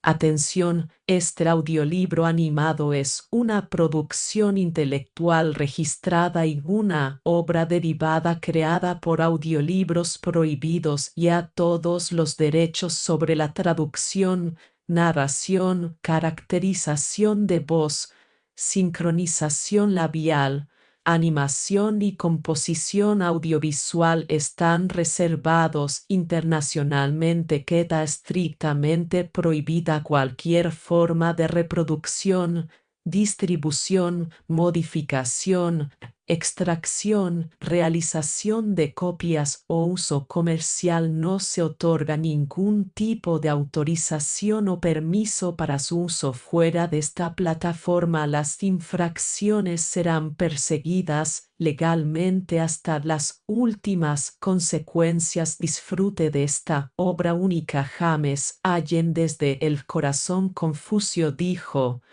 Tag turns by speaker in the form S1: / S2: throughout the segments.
S1: Atención, este audiolibro animado es una producción intelectual registrada y una obra derivada creada por Audiolibros Prohibidos y a todos los derechos sobre la traducción, narración, caracterización de voz, sincronización labial, animación y composición audiovisual están reservados internacionalmente. Queda estrictamente prohibida cualquier forma de reproducción, distribución, modificación, extracción, realización de copias o uso comercial. No se otorga ningún tipo de autorización o permiso para su uso fuera de esta plataforma. Las infracciones serán perseguidas legalmente hasta las últimas consecuencias. Disfrute de esta obra única. James Allen. Desde el corazón, Confucio dijo: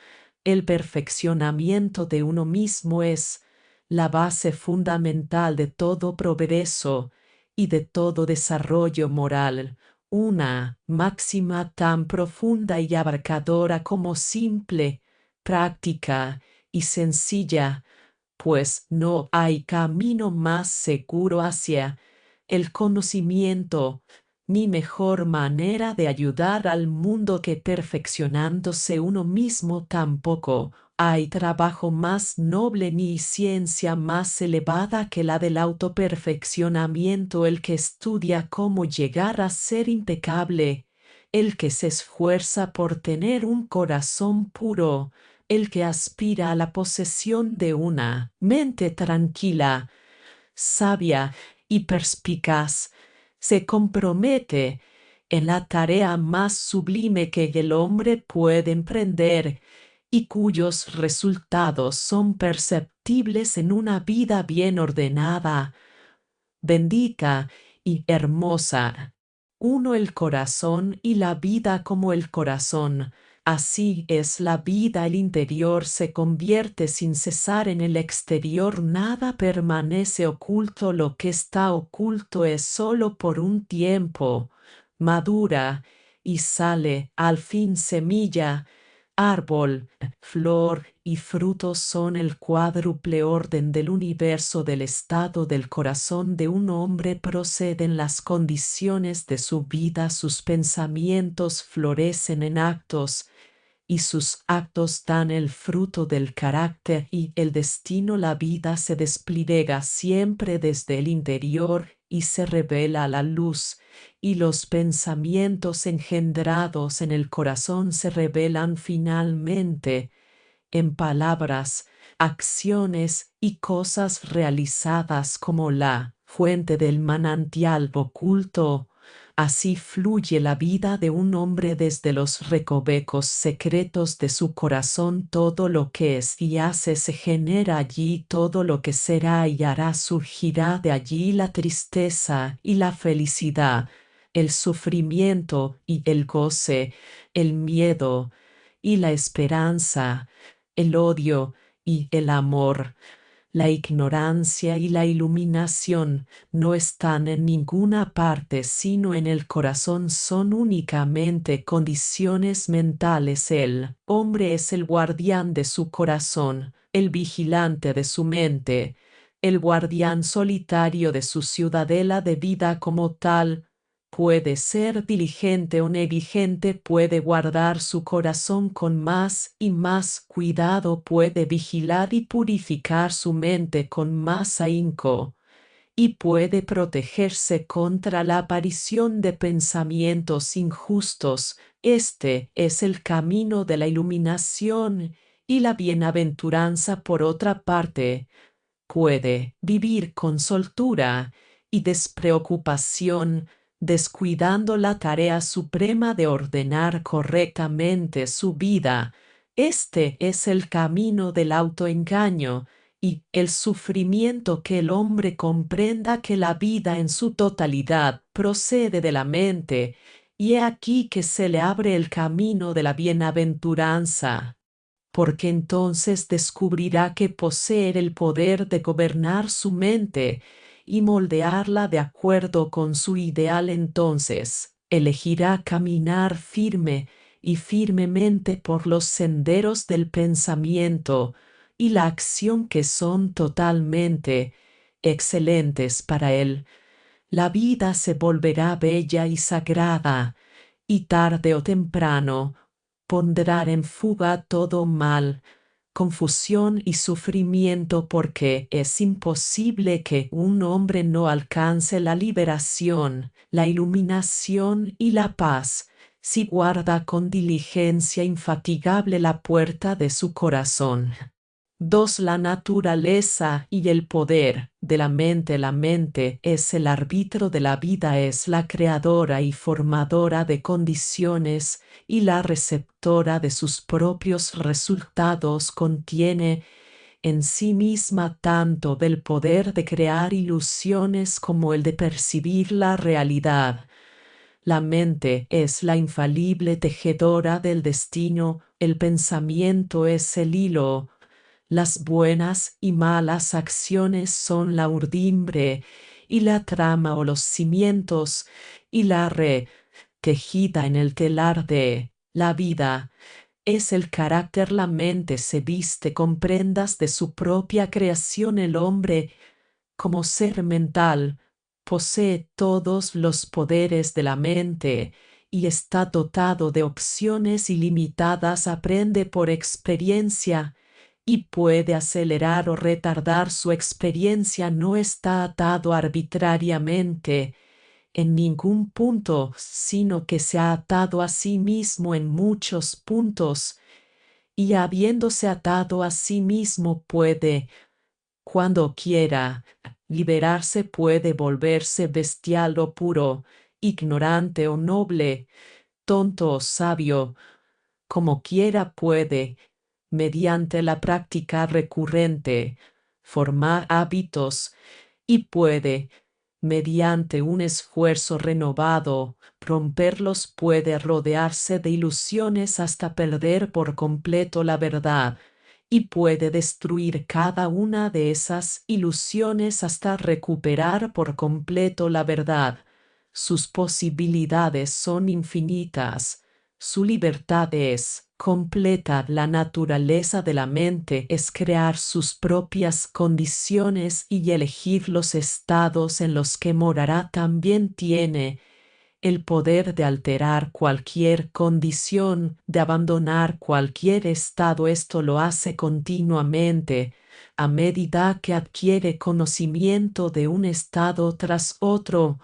S1: el perfeccionamiento de uno mismo es la base fundamental de todo progreso y de todo desarrollo moral. Una máxima tan profunda y abarcadora como simple, práctica y sencilla, pues no hay camino más seguro hacia el conocimiento ni mejor manera de ayudar al mundo que perfeccionándose uno mismo. Tampoco hay trabajo más noble ni ciencia más elevada que la del autoperfeccionamiento. El que estudia cómo llegar a ser impecable, el que se esfuerza por tener un corazón puro, el que aspira a la posesión de una mente tranquila, sabia y perspicaz, se compromete en la tarea más sublime que el hombre puede emprender y cuyos resultados son perceptibles en una vida bien ordenada, bendita y hermosa. Uno el corazón y la vida como el corazón. Así es la vida. El interior se convierte sin cesar en el exterior. Nada permanece oculto. Lo que está oculto es solo por un tiempo. Madura y sale al fin semilla, árbol, flor y frutos. Son el cuádruple orden del universo. Del estado del corazón de un hombre proceden las condiciones de su vida. Sus pensamientos florecen en actos y sus actos dan el fruto del carácter y el destino. La vida se despliega siempre desde el interior y se revela a la luz, y los pensamientos engendrados en el corazón se revelan finalmente en palabras, acciones y cosas realizadas. Como la fuente del manantial oculto, así fluye la vida de un hombre desde los recovecos secretos de su corazón. Todo lo que es y hace se genera allí. Todo lo que será y hará surgirá de allí. La tristeza y la felicidad, el sufrimiento y el goce, el miedo y la esperanza, el odio y el amor, la ignorancia y la iluminación no están en ninguna parte sino en el corazón. Son únicamente condiciones mentales. El hombre es el guardián de su corazón, el vigilante de su mente, el guardián solitario de su ciudadela de vida. Como tal, puede ser diligente o negligente, puede guardar su corazón con más y más cuidado, puede vigilar y purificar su mente con más ahínco, y puede protegerse contra la aparición de pensamientos injustos. Este es el camino de la iluminación y la bienaventuranza. Por otra parte, puede vivir con soltura y despreocupación, descuidando la tarea suprema de ordenar correctamente su vida. Este es el camino del autoengaño y el sufrimiento. Que el hombre comprenda que la vida en su totalidad procede de la mente, y he aquí que se le abre el camino de la bienaventuranza, porque entonces descubrirá que posee el poder de gobernar su mente y moldearla de acuerdo con su ideal. Entonces elegirá caminar firme y firmemente por los senderos del pensamiento y la acción que son totalmente excelentes para él, la vida se volverá bella y sagrada, y tarde o temprano pondrá en fuga todo mal, confusión y sufrimiento, porque es imposible que un hombre no alcance la liberación, la iluminación y la paz si guarda con diligencia infatigable la puerta de su corazón. 2. La naturaleza y el poder de la mente. La mente es el árbitro de la vida, es la creadora y formadora de condiciones y la receptora de sus propios resultados. Contiene en sí misma tanto del poder de crear ilusiones como el de percibir la realidad. La mente es la infalible tejedora del destino, el pensamiento es el hilo. Las buenas y malas acciones son la urdimbre y la trama o los cimientos y la red tejida en el telar de la vida. Es el carácter. La mente se viste con prendas de su propia creación. El hombre, como ser mental, posee todos los poderes de la mente y está dotado de opciones ilimitadas. Aprende por experiencia y puede acelerar o retardar su experiencia. No está atado arbitrariamente en ningún punto, sino que se ha atado a sí mismo en muchos puntos, y habiéndose atado a sí mismo puede, cuando quiera, liberarse. Puede volverse bestial o puro, ignorante o noble, tonto o sabio, como quiera puede, mediante la práctica recurrente, formar hábitos, y puede, mediante un esfuerzo renovado, romperlos. Puede rodearse de ilusiones hasta perder por completo la verdad, y puede destruir cada una de esas ilusiones hasta recuperar por completo la verdad. Sus posibilidades son infinitas. Su libertad es completa. La naturaleza de la mente es crear sus propias condiciones y elegir los estados en los que morará. También tiene el poder de alterar cualquier condición, de abandonar cualquier estado. Esto lo hace continuamente, a medida que adquiere conocimiento de un estado tras otro,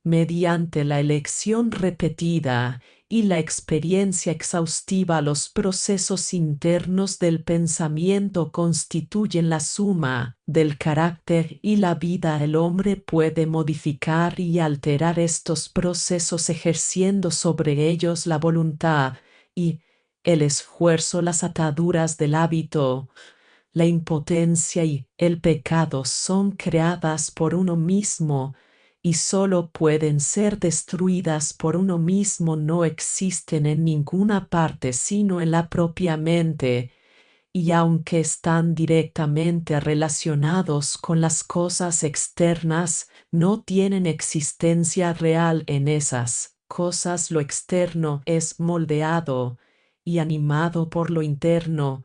S1: mediante la elección repetida y la experiencia exhaustiva. Los procesos internos del pensamiento constituyen la suma del carácter y la vida. El hombre puede modificar y alterar estos procesos ejerciendo sobre ellos la voluntad y el esfuerzo. Las ataduras del hábito, la impotencia y el pecado son creadas por uno mismo y solo pueden ser destruidas por uno mismo. No existen en ninguna parte sino en la propia mente, y aunque están directamente relacionados con las cosas externas, no tienen existencia real en esas cosas. Lo externo es moldeado y animado por lo interno,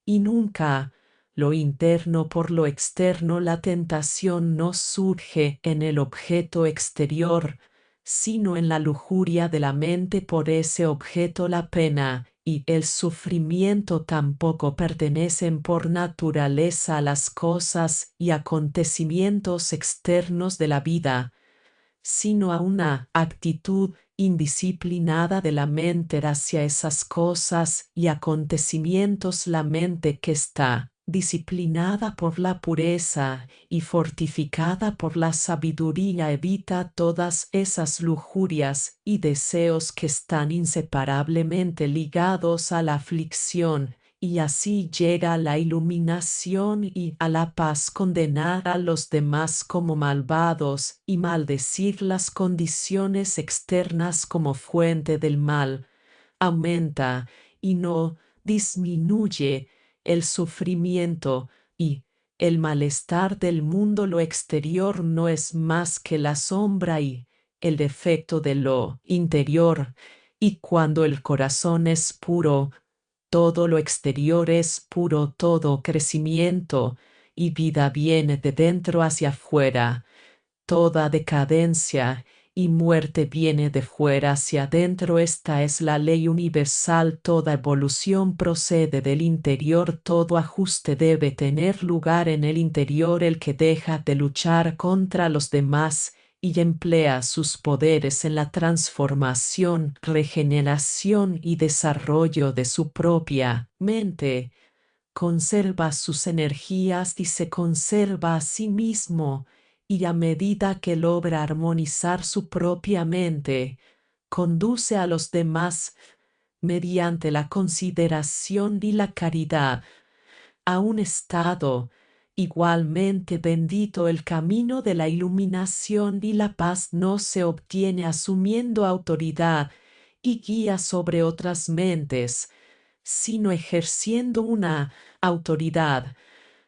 S1: y nunca lo interno por lo externo. La tentación no surge en el objeto exterior, sino en la lujuria de la mente por ese objeto. La pena y el sufrimiento tampoco pertenecen por naturaleza a las cosas y acontecimientos externos de la vida, sino a una actitud indisciplinada de la mente hacia esas cosas y acontecimientos. La mente que está disciplinada por la pureza y fortificada por la sabiduría evita todas esas lujurias y deseos que están inseparablemente ligados a la aflicción, y así llega a la iluminación y a la paz. Condenar a los demás como malvados y maldecir las condiciones externas como fuente del mal aumenta y no disminuye el sufrimiento y el malestar del mundo. Lo exterior no es más que la sombra y el defecto de lo interior, Y cuando el corazón es puro, todo lo exterior es puro, todo crecimiento y vida viene de dentro hacia afuera. Toda decadencia y muerte viene de fuera hacia adentro. Esta es la ley universal. Toda evolución procede del interior. Todo ajuste debe tener lugar en el interior. El que deja de luchar contra los demás y emplea sus poderes en la transformación, regeneración y desarrollo de su propia mente, conserva sus energías y se conserva a sí mismo, y a medida que logra armonizar su propia mente, conduce a los demás mediante la consideración y la caridad a un estado igualmente bendito. El camino de la iluminación y la paz no se obtiene asumiendo autoridad y guía sobre otras mentes, sino ejerciendo una autoridad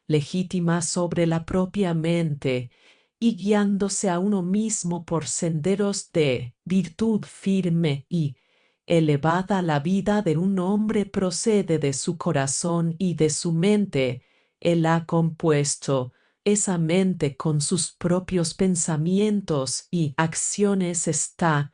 S1: legítima sobre la propia mente y guiándose a uno mismo por senderos de virtud firme y elevada. La vida de un hombre procede de su corazón y de su mente. Él ha compuesto esa mente con sus propios pensamientos y acciones. Está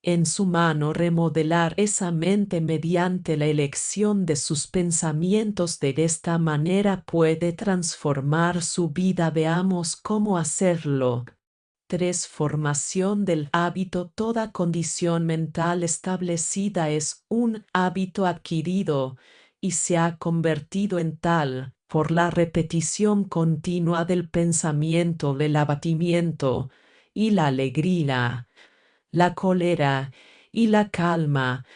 S1: en su mano remodelar esa mente mediante la elección de sus pensamientos. De esta manera puede transformar su vida. Veamos cómo hacerlo. 3. Formación del hábito. Toda condición mental establecida es un hábito adquirido y se ha convertido en tal por la repetición continua del pensamiento, del abatimiento y la alegría, la cólera y la calma,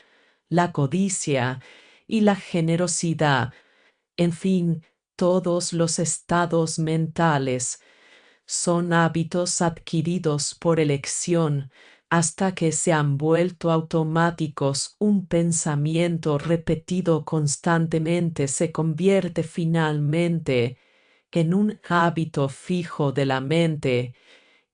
S1: la codicia y la generosidad. En fin, todos los estados mentales son hábitos adquiridos por elección hasta que se han vuelto automáticos. Un pensamiento repetido constantemente se convierte finalmente en un hábito fijo de la mente,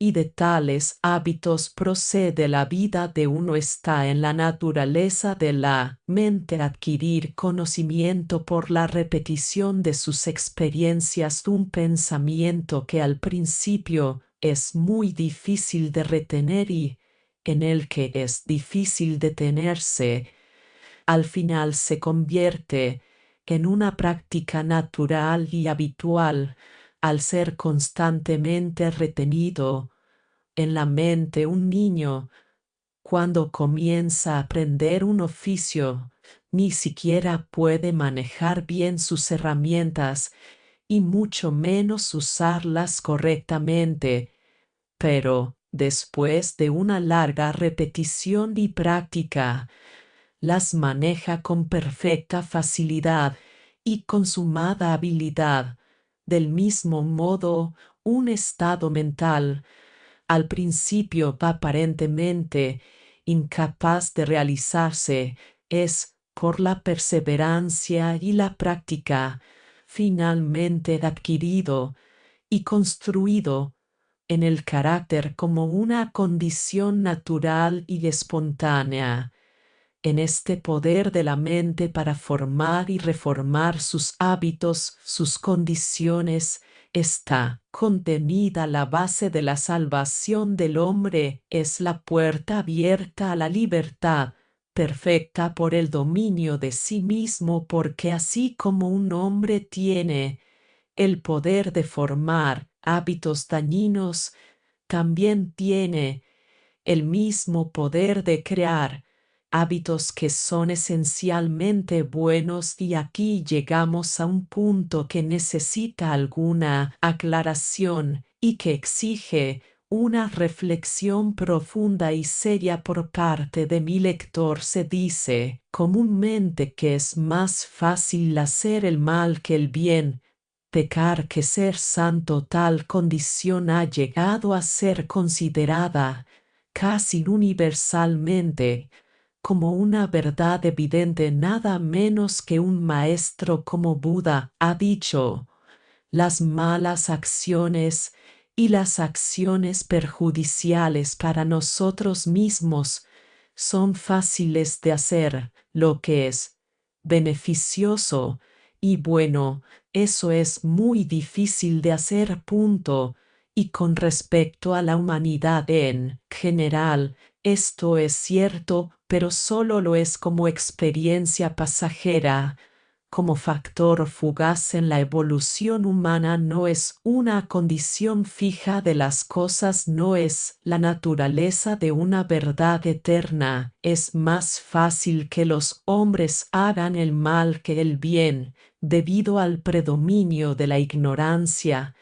S1: y de tales hábitos procede la vida de uno. Está en la naturaleza de la mente adquirir conocimiento por la repetición de sus experiencias. Un pensamiento que al principio es muy difícil de retener y en el que es difícil detenerse, al final se convierte en una práctica natural y habitual al ser constantemente retenido en la mente. Un niño, cuando comienza a aprender un oficio, ni siquiera puede manejar bien sus herramientas y mucho menos usarlas correctamente, pero después de una larga repetición y práctica, las maneja con perfecta facilidad y consumada habilidad. Del mismo modo, un estado mental, al principio aparentemente incapaz de realizarse, es, por la perseverancia y la práctica, finalmente adquirido y construido en el carácter como una condición natural y espontánea. En este poder de la mente para formar y reformar sus hábitos, sus condiciones, está contenida la base de la salvación del hombre. Es la puerta abierta a la libertad perfecta por el dominio de sí mismo, porque así como un hombre tiene el poder de formar hábitos dañinos, también tiene el mismo poder de crear hábitos que son esencialmente buenos. Y aquí llegamos a un punto que necesita alguna aclaración y que exige una reflexión profunda y seria por parte de mi lector. Se dice comúnmente que es más fácil hacer el mal que el bien, pecar que ser santo. Tal condición ha llegado a ser considerada casi universalmente como una verdad evidente. Nada menos que un maestro como Buda ha dicho: las malas acciones y las acciones perjudiciales para nosotros mismos son fáciles de hacer, lo que es beneficioso y bueno, eso es muy difícil de hacer, punto. Y con respecto a la humanidad en general, esto es cierto, pero solo lo es como experiencia pasajera. Como factor fugaz en la evolución humana no es una condición fija de las cosas, no es la naturaleza de una verdad eterna. Es más fácil que los hombres hagan el mal que el bien, debido al predominio de la ignorancia,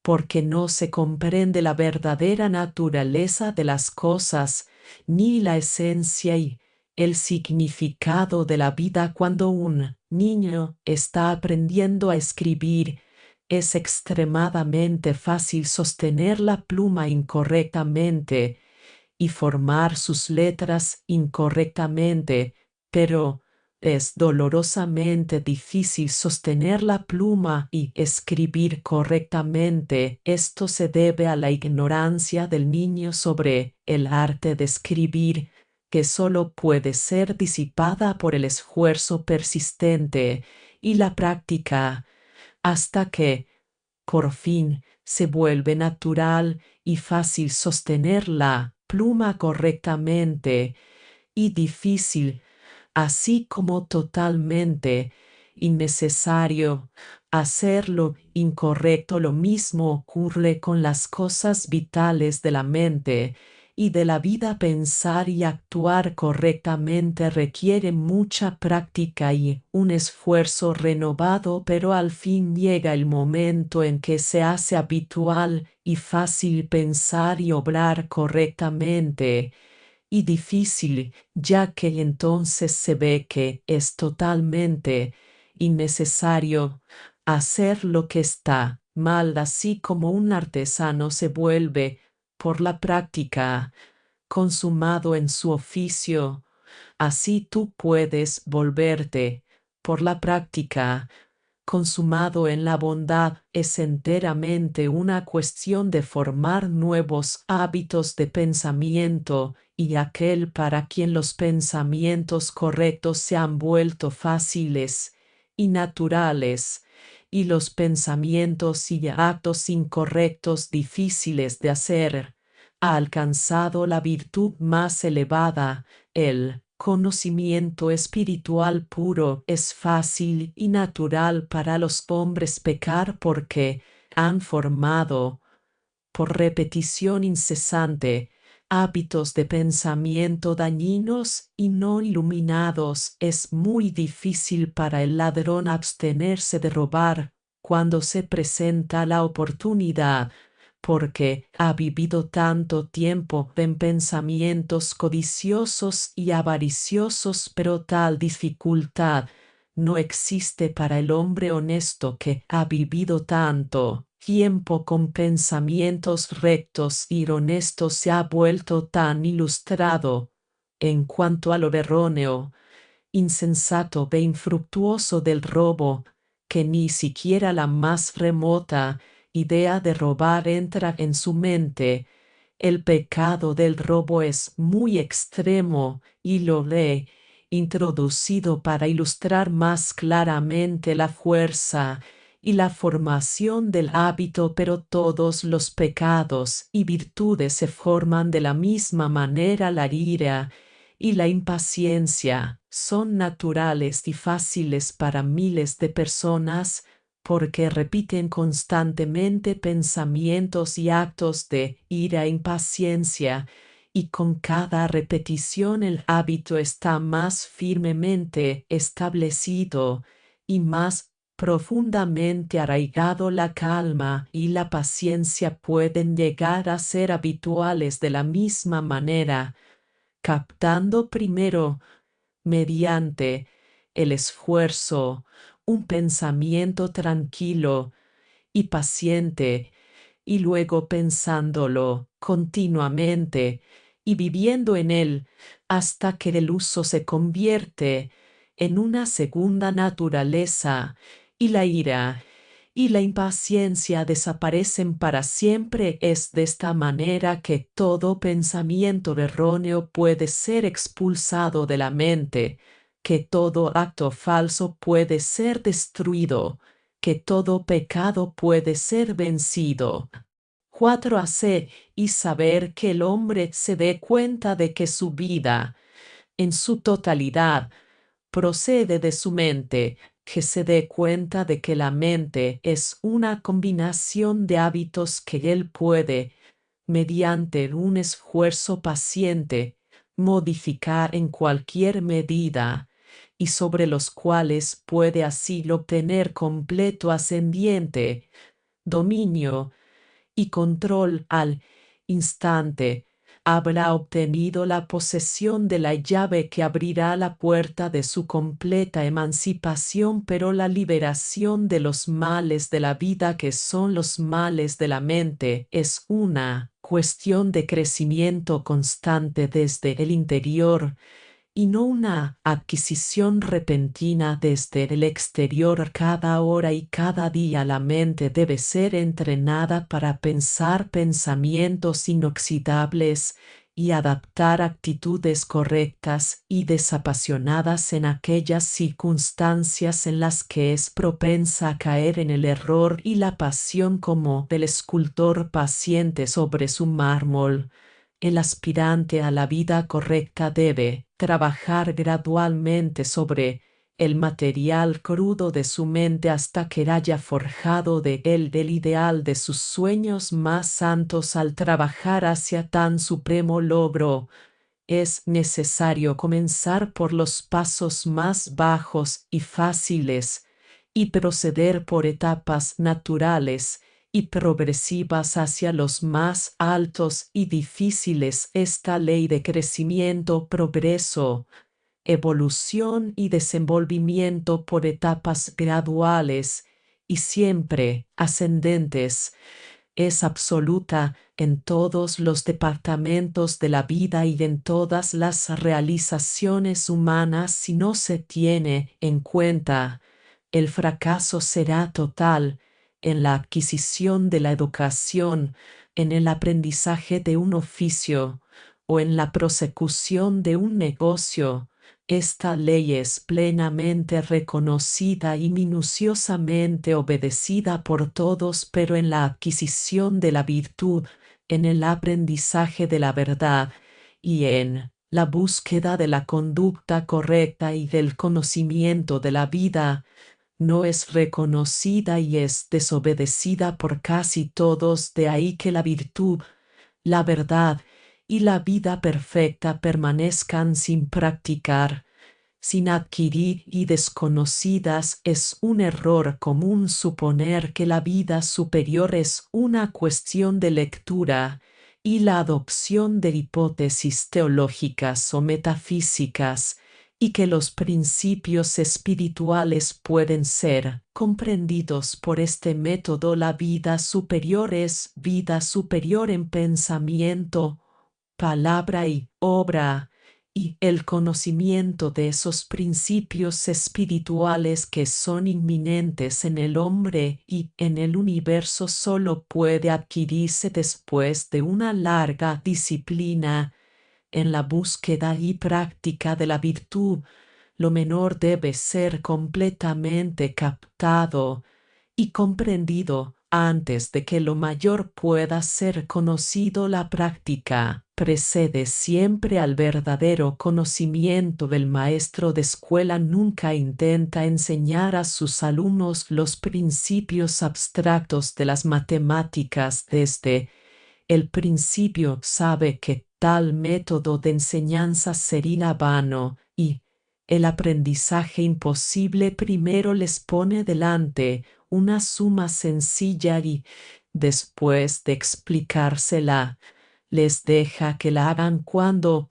S1: porque no se comprende la verdadera naturaleza de las cosas, ni la esencia y el significado de la vida. Cuando un niño está aprendiendo a escribir, es extremadamente fácil sostener la pluma incorrectamente y formar sus letras incorrectamente, pero es dolorosamente difícil sostener la pluma y escribir correctamente. Esto se debe a la ignorancia del niño sobre el arte de escribir, que solo puede ser disipada por el esfuerzo persistente y la práctica, hasta que, por fin, se vuelve natural y fácil sostener la pluma correctamente, y difícil, así como totalmente innecesario, hacerlo incorrecto. Lo mismo ocurre con las cosas vitales de la mente y de la vida. Pensar y actuar correctamente requiere mucha práctica y un esfuerzo renovado, pero al fin llega el momento en que se hace habitual y fácil pensar y obrar correctamente, y difícil, ya que entonces se ve que es totalmente innecesario hacer lo que está mal, así como un artesano se vuelve, por la práctica, consumado en su oficio. Así tú puedes volverte, por la práctica, consumado en la bondad. Es enteramente una cuestión de formar nuevos hábitos de pensamiento, y aquel para quien los pensamientos correctos se han vuelto fáciles y naturales, y los pensamientos y actos incorrectos difíciles de hacer, ha alcanzado la virtud más elevada, el conocimiento espiritual puro. Es fácil y natural para los hombres pecar porque han formado, por repetición incesante, hábitos de pensamiento dañinos y no iluminados. Es muy difícil para el ladrón abstenerse de robar cuando se presenta la oportunidad, porque ha vivido tanto tiempo en pensamientos codiciosos y avariciosos. Pero tal dificultad no existe para el hombre honesto que ha vivido tanto tiempo con pensamientos rectos y honestos. Se ha vuelto tan ilustrado en cuanto a lo erróneo, insensato e infructuoso del robo, que ni siquiera la más remota idea de robar entra en su mente. El pecado del robo es muy extremo y lo he introducido para ilustrar más claramente la fuerza y la formación del hábito. Pero todos los pecados y virtudes se forman de la misma manera. La ira y la impaciencia son naturales y fáciles para miles de personas, porque repiten constantemente pensamientos y actos de ira e impaciencia, y con cada repetición el hábito está más firmemente establecido y más profundamente arraigado. La calma y la paciencia pueden llegar a ser habituales de la misma manera, captando primero, mediante el esfuerzo, un pensamiento tranquilo y paciente, y luego pensándolo continuamente y viviendo en él, hasta que el uso se convierte en una segunda naturaleza. Y la ira y la impaciencia desaparecen para siempre. Es de esta manera que todo pensamiento erróneo puede ser expulsado de la mente, que todo acto falso puede ser destruido, que todo pecado puede ser vencido. 4. Hacer y saber que el hombre se dé cuenta de que su vida, en su totalidad, procede de su mente, que se dé cuenta de que la mente es una combinación de hábitos que él puede, mediante un esfuerzo paciente, modificar en cualquier medida, y sobre los cuales puede así obtener completo ascendiente, dominio y control al instante. Habrá obtenido la posesión de la llave que abrirá la puerta de su completa emancipación, pero la liberación de los males de la vida, que son los males de la mente, es una cuestión de crecimiento constante desde el interior y no una adquisición repentina desde el exterior. Cada hora y cada día la mente debe ser entrenada para pensar pensamientos inoxidables y adaptar actitudes correctas y desapasionadas en aquellas circunstancias en las que es propensa a caer en el error y la pasión, como del escultor paciente sobre su mármol. El aspirante a la vida correcta debe trabajar gradualmente sobre el material crudo de su mente hasta que haya forjado de él el ideal de sus sueños más santos. Al trabajar hacia tan supremo logro, es necesario comenzar por los pasos más bajos y fáciles y proceder por etapas naturales y progresivas hacia los más altos y difíciles. Esta ley de crecimiento, progreso, evolución y desenvolvimiento por etapas graduales y siempre ascendentes es absoluta en todos los departamentos de la vida y en todas las realizaciones humanas. Si no se tiene en cuenta, el fracaso será total en la adquisición de la educación, en el aprendizaje de un oficio o en la prosecución de un negocio. Esta ley es plenamente reconocida y minuciosamente obedecida por todos, pero en la adquisición de la virtud, en el aprendizaje de la verdad y en la búsqueda de la conducta correcta y del conocimiento de la vida, no es reconocida y es desobedecida por casi todos. De ahí que la virtud, la verdad y la vida perfecta permanezcan sin practicar, sin adquirir y desconocidas. Es un error común suponer que la vida superior es una cuestión de lectura y la adopción de hipótesis teológicas o metafísicas, y que los principios espirituales pueden ser comprendidos por este método. La vida superior es vida superior en pensamiento, palabra y obra, y el conocimiento de esos principios espirituales que son inminentes en el hombre y en el universo solo puede adquirirse después de una larga disciplina en la búsqueda y práctica de la virtud. Lo menor debe ser completamente captado y comprendido antes de que lo mayor pueda ser conocido. La práctica precede siempre al verdadero conocimiento. El maestro de escuela nunca intenta enseñar a sus alumnos los principios abstractos de las matemáticas. Desde el principio sabe que tal método de enseñanza sería vano y el aprendizaje imposible. Primero les pone delante una suma sencilla y, después de explicársela, les deja que la hagan. Cuando,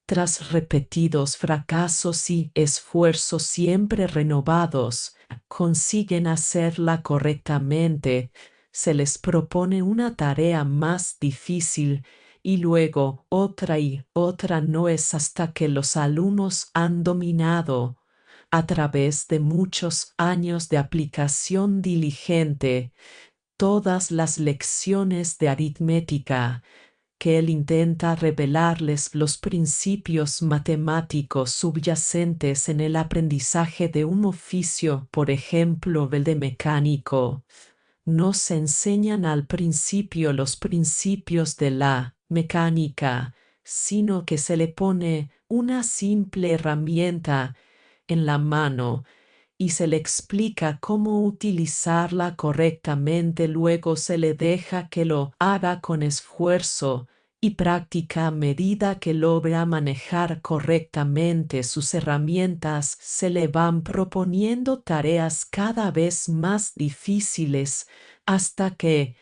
S1: tras repetidos fracasos y esfuerzos siempre renovados, consiguen hacerla correctamente, se les propone una tarea más difícil y luego otra y otra. No es hasta que los alumnos han dominado A través de muchos años de aplicación diligente, todas las lecciones de aritmética, que él intenta revelarles los principios matemáticos subyacentes en el aprendizaje de un oficio, por ejemplo, el de mecánico. No se enseñan al principio los principios de la mecánica, sino que se le pone una simple herramienta en la mano y se le explica cómo utilizarla correctamente. Luego se le deja que lo haga con esfuerzo y práctica. A medida que logra manejar correctamente sus herramientas, se le van proponiendo tareas cada vez más difíciles hasta que,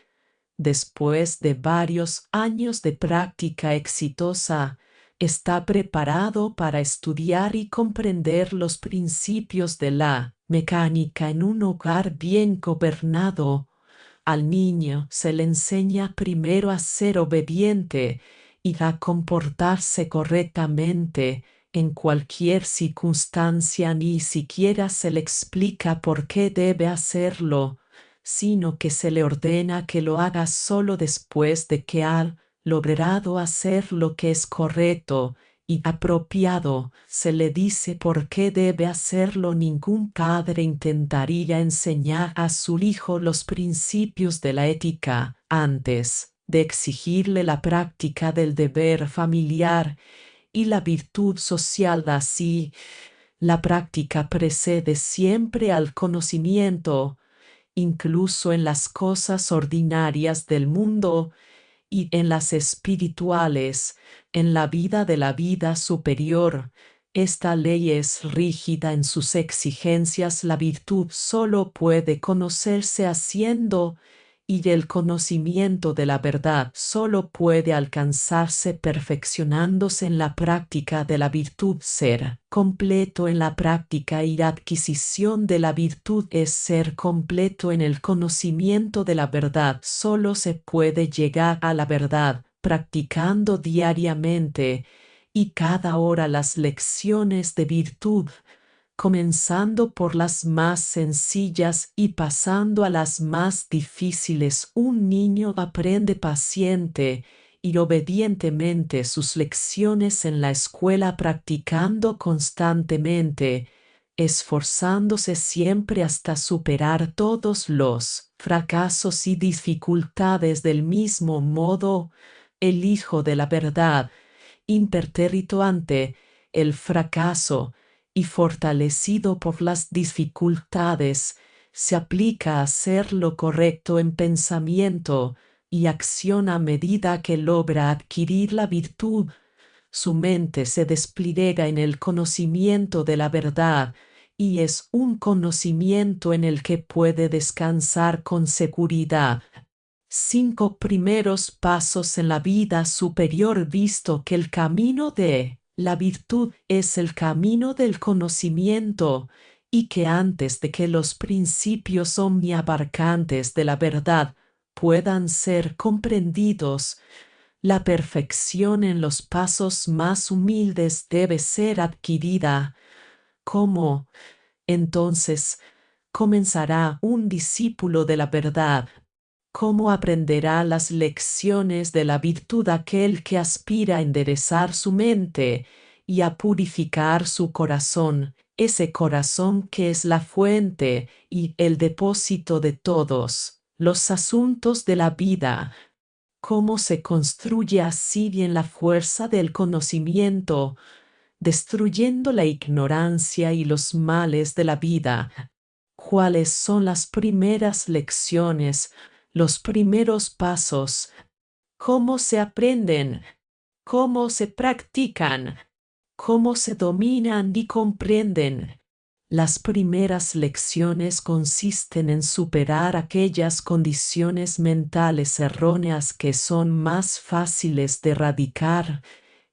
S1: después de varios años de práctica exitosa, está preparado para estudiar y comprender los principios de la mecánica en un hogar bien gobernado. Al niño se le enseña primero a ser obediente y a comportarse correctamente en cualquier circunstancia. Ni siquiera se le explica por qué debe hacerlo, sino que se le ordena que lo haga solo después de que ha logrado hacer lo que es correcto y apropiado. Se le dice por qué debe hacerlo. Ningún padre intentaría enseñar a su hijo los principios de la ética antes de exigirle la práctica del deber familiar y la virtud social. Así, la práctica precede siempre al conocimiento, incluso en las cosas ordinarias del mundo y en las espirituales, en la vida de la vida superior. Esta ley es rígida en sus exigencias. La virtud solo puede conocerse haciendo, y el conocimiento de la verdad solo puede alcanzarse perfeccionándose en la práctica de la virtud. Ser completo en la práctica y la adquisición de la virtud es ser completo en el conocimiento de la verdad. Solo se puede llegar a la verdad practicando diariamente y cada hora las lecciones de virtud, comenzando por las más sencillas y pasando a las más difíciles. Un niño aprende paciente y obedientemente sus lecciones en la escuela, practicando constantemente, esforzándose siempre hasta superar todos los fracasos y dificultades. Del mismo modo, el hijo de la verdad, impertérrito ante el fracaso y fortalecido por las dificultades, se aplica a hacer lo correcto en pensamiento y acción. A medida que logra adquirir la virtud, su mente se despliega en el conocimiento de la verdad, y es un conocimiento en el que puede descansar con seguridad. 5 primeros pasos en la vida superior. Visto que el camino de la virtud es el camino del conocimiento, y que antes de que los principios omniabarcantes de la verdad puedan ser comprendidos, la perfección en los pasos más humildes debe ser adquirida. ¿Cómo, entonces, comenzará un discípulo de la verdad? ¿Cómo aprenderá las lecciones de la virtud aquel que aspira a enderezar su mente y a purificar su corazón, ese corazón que es la fuente y el depósito de todos los asuntos de la vida? ¿Cómo se construye así bien la fuerza del conocimiento, destruyendo la ignorancia y los males de la vida? ¿Cuáles son las primeras lecciones, los primeros pasos? ¿Cómo se aprenden? ¿Cómo se practican? ¿Cómo se dominan y comprenden? Las primeras lecciones consisten en superar aquellas condiciones mentales erróneas que son más fáciles de erradicar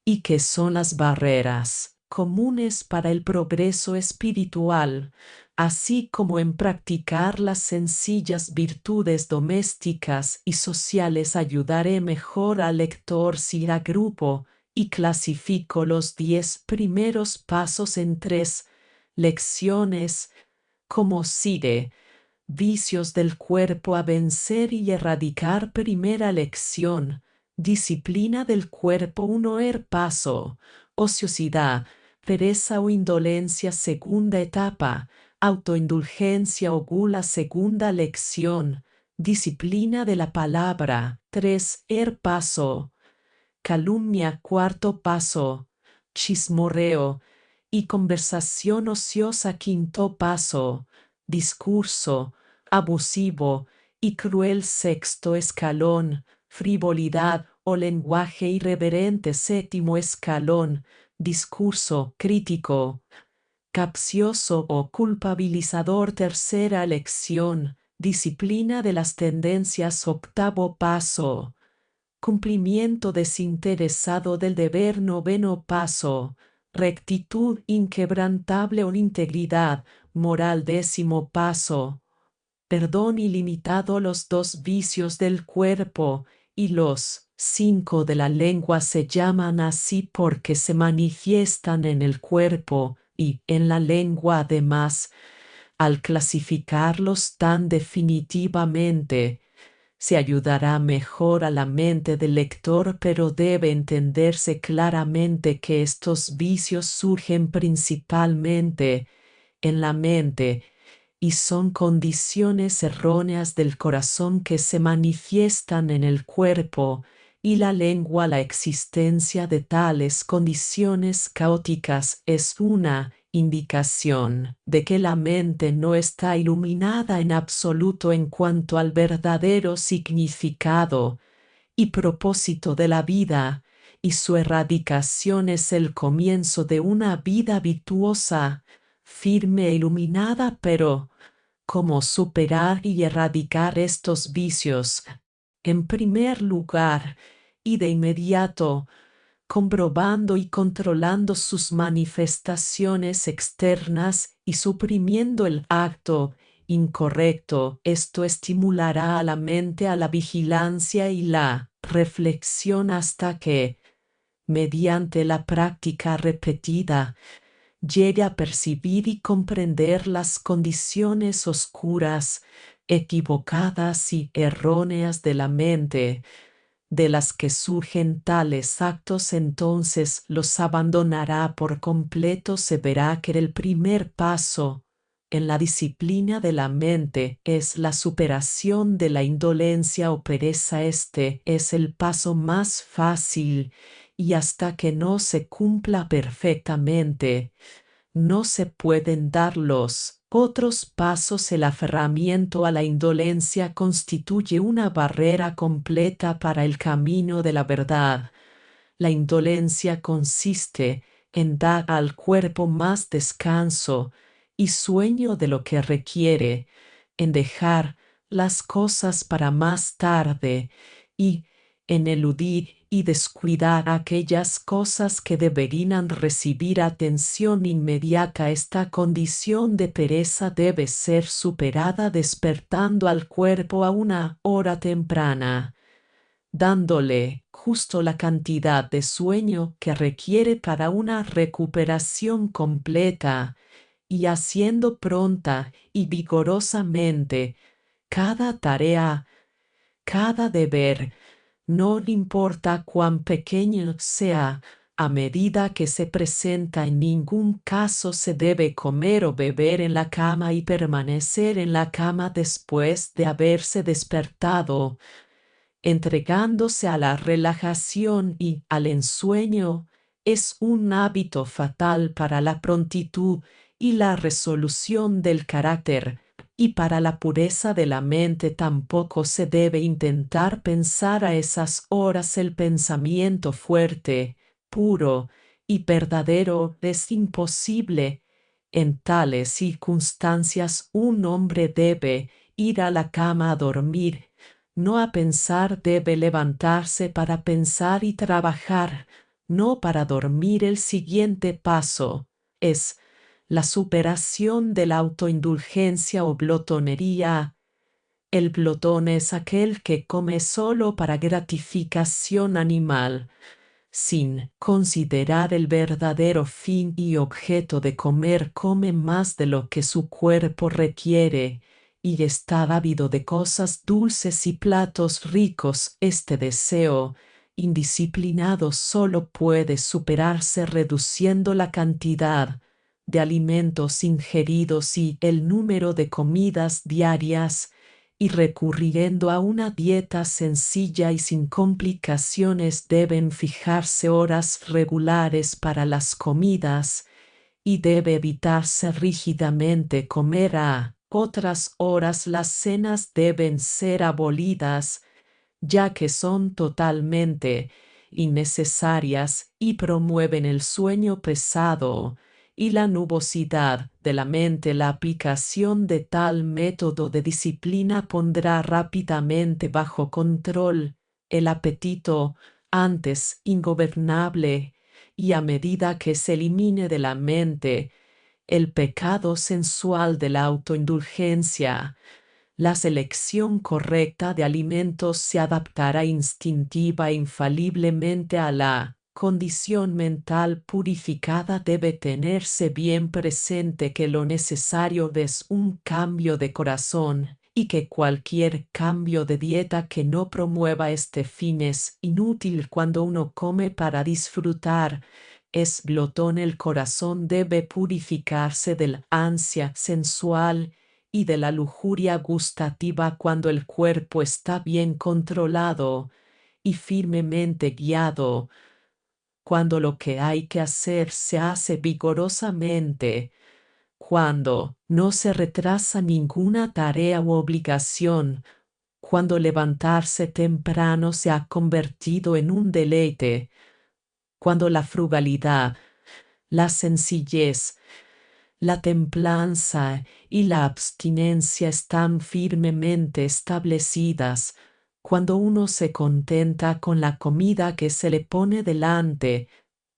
S1: y que son las barreras comunes para el progreso espiritual, así como en practicar las sencillas virtudes domésticas y sociales. Ayudaré mejor al lector si agrupo y clasifico los 10 primeros pasos en 3: Lecciones, como sigue: vicios del cuerpo a vencer y erradicar. Primera lección: disciplina del cuerpo. 1. Paso: ociosidad, pereza o indolencia. Segunda etapa: autoindulgencia o gula. Segunda lección: disciplina de la palabra. 3. Paso: calumnia. Cuarto paso: chismorreo y conversación ociosa. Quinto paso: discurso abusivo y cruel. Sexto escalón: frivolidad o lenguaje irreverente. Séptimo escalón: discurso crítico, capcioso o culpabilizador. Tercera lección: disciplina de las tendencias. Octavo paso: cumplimiento desinteresado del deber. Noveno paso: rectitud inquebrantable o integridad moral. Décimo paso: perdón ilimitado. Los 2 vicios del cuerpo y los 5 de la lengua se llaman así porque se manifiestan en el cuerpo y en la lengua. Además, al clasificarlos tan definitivamente, se ayudará mejor a la mente del lector, pero debe entenderse claramente que estos vicios surgen principalmente en la mente y son condiciones erróneas del corazón que se manifiestan en el cuerpo y la lengua. La existencia de tales condiciones caóticas es una indicación de que la mente no está iluminada en absoluto en cuanto al verdadero significado y propósito de la vida, y su erradicación es el comienzo de una vida virtuosa, firme e iluminada. Pero, ¿cómo superar y erradicar estos vicios? En primer lugar, y de inmediato, comprobando y controlando sus manifestaciones externas y suprimiendo el acto incorrecto. Esto estimulará a la mente a la vigilancia y la reflexión hasta que, mediante la práctica repetida, llegue a percibir y comprender las condiciones oscuras, equivocadas y erróneas de la mente, de las que surgen tales actos. Entonces los abandonará por completo. Se verá que el primer paso en la disciplina de la mente es la superación de la indolencia o pereza. Este es el paso más fácil y hasta que no se cumpla perfectamente, no se pueden dar los otros pasos. El aferramiento a la indolencia constituye una barrera completa para el camino de la verdad. La indolencia consiste en dar al cuerpo más descanso y sueño de lo que requiere, en dejar las cosas para más tarde y en eludir y descuidar aquellas cosas que deberían recibir atención inmediata. Esta condición de pereza debe ser superada despertando al cuerpo a una hora temprana, dándole justo la cantidad de sueño que requiere para una recuperación completa y haciendo pronta y vigorosamente cada tarea, cada deber, no importa cuán pequeño sea. A medida que se presenta. En ningún caso se debe comer o beber en la cama y permanecer en la cama después de haberse despertado. Entregándose a la relajación y al ensueño es un hábito fatal para la prontitud y la resolución del carácter, y para la pureza de la mente. Tampoco se debe intentar pensar a esas horas. El pensamiento fuerte, puro y verdadero es imposible. En tales circunstancias un hombre debe ir a la cama a dormir, no a pensar. Debe levantarse para pensar y trabajar, no para dormir. El siguiente paso es la superación de la autoindulgencia o glotonería. El glotón es aquel que come solo para gratificación animal. sin considerar el verdadero fin y objeto de comer, come más de lo que su cuerpo requiere, y está ávido de cosas dulces y platos ricos. Este deseo indisciplinado solo puede superarse reduciendo la cantidad de alimentos ingeridos y el número de comidas diarias, y recurriendo a una dieta sencilla y sin complicaciones. Deben fijarse horas regulares para las comidas y debe evitarse rígidamente comer a otras horas. Las cenas deben ser abolidas, ya que son totalmente innecesarias y promueven el sueño pesado y la nubosidad de la mente. La aplicación de tal método de disciplina pondrá rápidamente bajo control el apetito, antes ingobernable, y a medida que se elimine de la mente el pecado sensual de la autoindulgencia, la selección correcta de alimentos se adaptará instintiva e infaliblemente a la condición mental purificada. Debe tenerse bien presente que lo necesario es un cambio de corazón, y que cualquier cambio de dieta que no promueva este fin es inútil. Cuando uno come para disfrutar, es glotón. El corazón debe purificarse del ansia sensual y de la lujuria gustativa. Cuando el cuerpo está bien controlado y firmemente guiado, cuando lo que hay que hacer se hace vigorosamente, cuando no se retrasa ninguna tarea u obligación, cuando levantarse temprano se ha convertido en un deleite, cuando la frugalidad, la sencillez, la templanza y la abstinencia están firmemente establecidas, cuando uno se contenta con la comida que se le pone delante,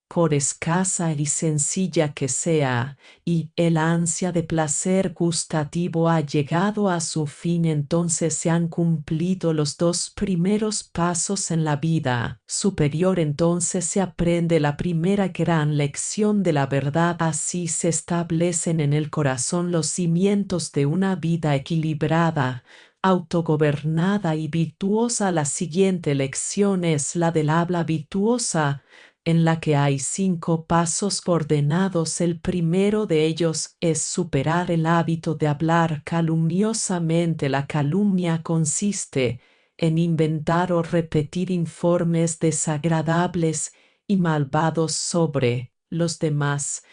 S1: por escasa y sencilla que sea, y el ansia de placer gustativo ha llegado a su fin, entonces se han cumplido los dos primeros pasos en la vida superior. Entonces se aprende la primera gran lección de la verdad. Así se establecen en el corazón los cimientos de una vida equilibrada, autogobernada y virtuosa. La siguiente lección es la del habla virtuosa, en la que hay 5 pasos ordenados. El primero de ellos es superar el hábito de hablar calumniosamente. La calumnia consiste en inventar o repetir informes desagradables y malvados sobre los demás,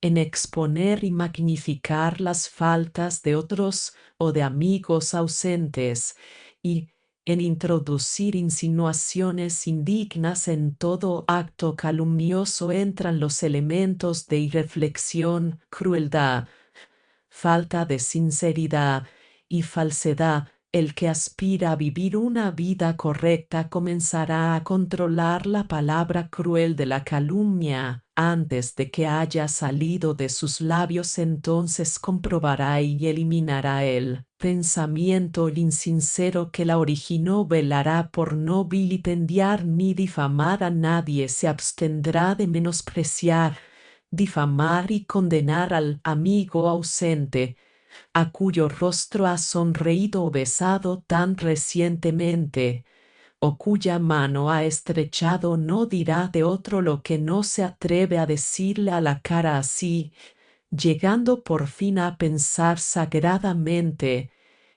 S1: en exponer y magnificar las faltas de otros o de amigos ausentes, y en introducir insinuaciones indignas. En todo acto calumnioso entran los elementos de irreflexión, crueldad, falta de sinceridad y falsedad. El que aspira a vivir una vida correcta comenzará a controlar la palabra cruel de la calumnia antes de que haya salido de sus labios. Entonces comprobará y eliminará el pensamiento insincero que la originó. Velará por no vilipendiar ni difamar a nadie. Se abstendrá de menospreciar, difamar y condenar al amigo ausente, a cuyo rostro ha sonreído o besado tan recientemente, o cuya mano ha estrechado. No dirá de otro lo que no se atreve a decirle a la cara. Así, llegando por fin a pensar sagradamente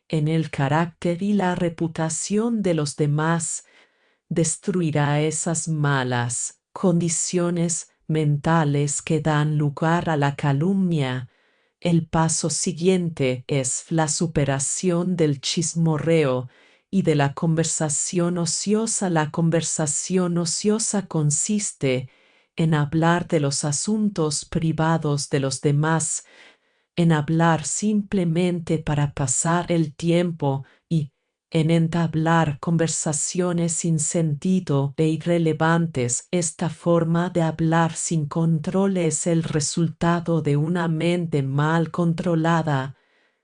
S1: en el carácter y la reputación de los demás, destruirá esas malas condiciones mentales que dan lugar a la calumnia. El paso siguiente es la superación del chismorreo y de la conversación ociosa. La conversación ociosa consiste en hablar de los asuntos privados de los demás, en hablar simplemente para pasar el tiempo y en entablar conversaciones sin sentido e irrelevantes. Esta forma de hablar sin control es el resultado de una mente mal controlada.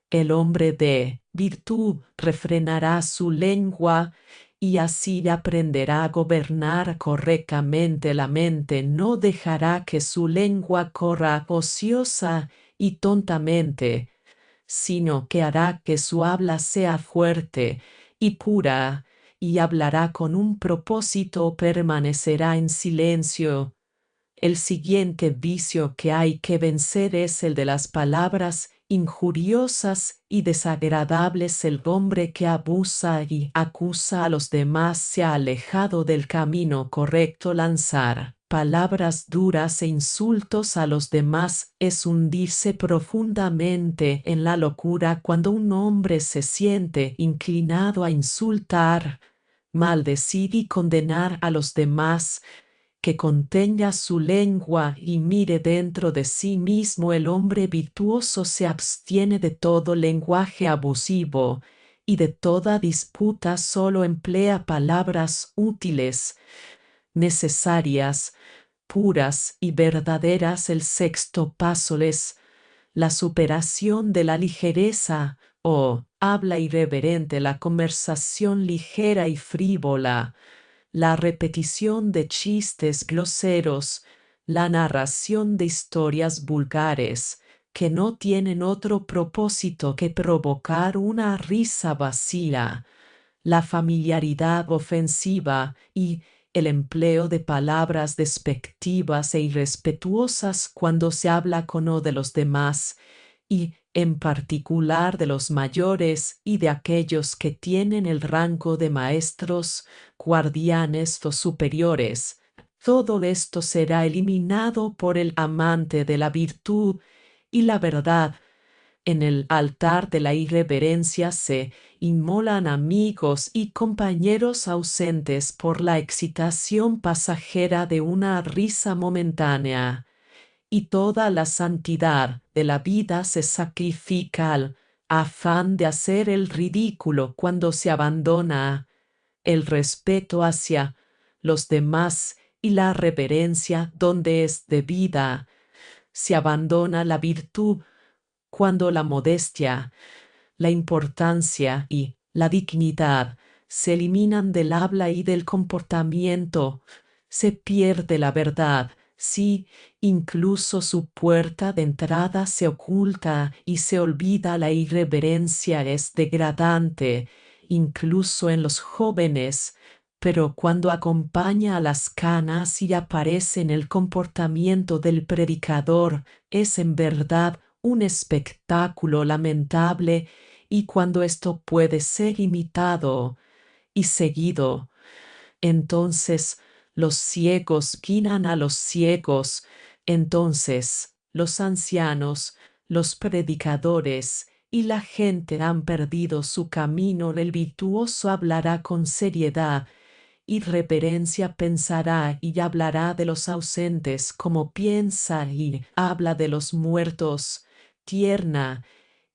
S1: El hombre de virtud refrenará su lengua y así aprenderá a gobernar correctamente la mente. No dejará que su lengua corra ociosa y tontamente, sino que hará que su habla sea fuerte y pura, y hablará con un propósito, permanecerá en silencio. El siguiente vicio que hay que vencer es el de las palabras injuriosas y desagradables. El hombre que abusa y acusa a los demás se ha alejado del camino correcto. Lanzar palabras duras e insultos a los demás es hundirse profundamente en la locura. Cuando un hombre se siente inclinado a insultar, maldecir y condenar a los demás, que contenga su lengua y mire dentro de sí mismo. El hombre virtuoso se abstiene de todo lenguaje abusivo y de toda disputa. Solo emplea palabras útiles, necesarias, puras y verdaderas. El sexto paso es la superación de la ligereza, o habla irreverente, la conversación ligera y frívola, la repetición de chistes groseros, la narración de historias vulgares, que no tienen otro propósito que provocar una risa vacía, la familiaridad ofensiva y el empleo de palabras despectivas e irrespetuosas cuando se habla con o de los demás, y en particular de los mayores y de aquellos que tienen el rango de maestros, guardianes o superiores. Todo esto será eliminado por el amante de la virtud y la verdad. En el altar de la irreverencia se inmolan amigos y compañeros ausentes por la excitación pasajera de una risa momentánea, y toda la santidad de la vida se sacrifica al afán de hacer el ridículo. Cuando se abandona el respeto hacia los demás y la reverencia donde es debida, se abandona la virtud. Cuando la modestia, la importancia y la dignidad se eliminan del habla y del comportamiento, se pierde la verdad. Si incluso su puerta de entrada se oculta y se olvida, la irreverencia es degradante, incluso en los jóvenes, pero cuando acompaña a las canas y aparece en el comportamiento del predicador, es en verdad un espectáculo lamentable. Y cuando esto puede ser imitado y seguido, entonces los ciegos guían a los ciegos. Entonces los ancianos, los predicadores y la gente han perdido su camino. El virtuoso hablará con seriedad y reverencia, pensará y hablará de los ausentes como piensa y habla de los muertos. Tierna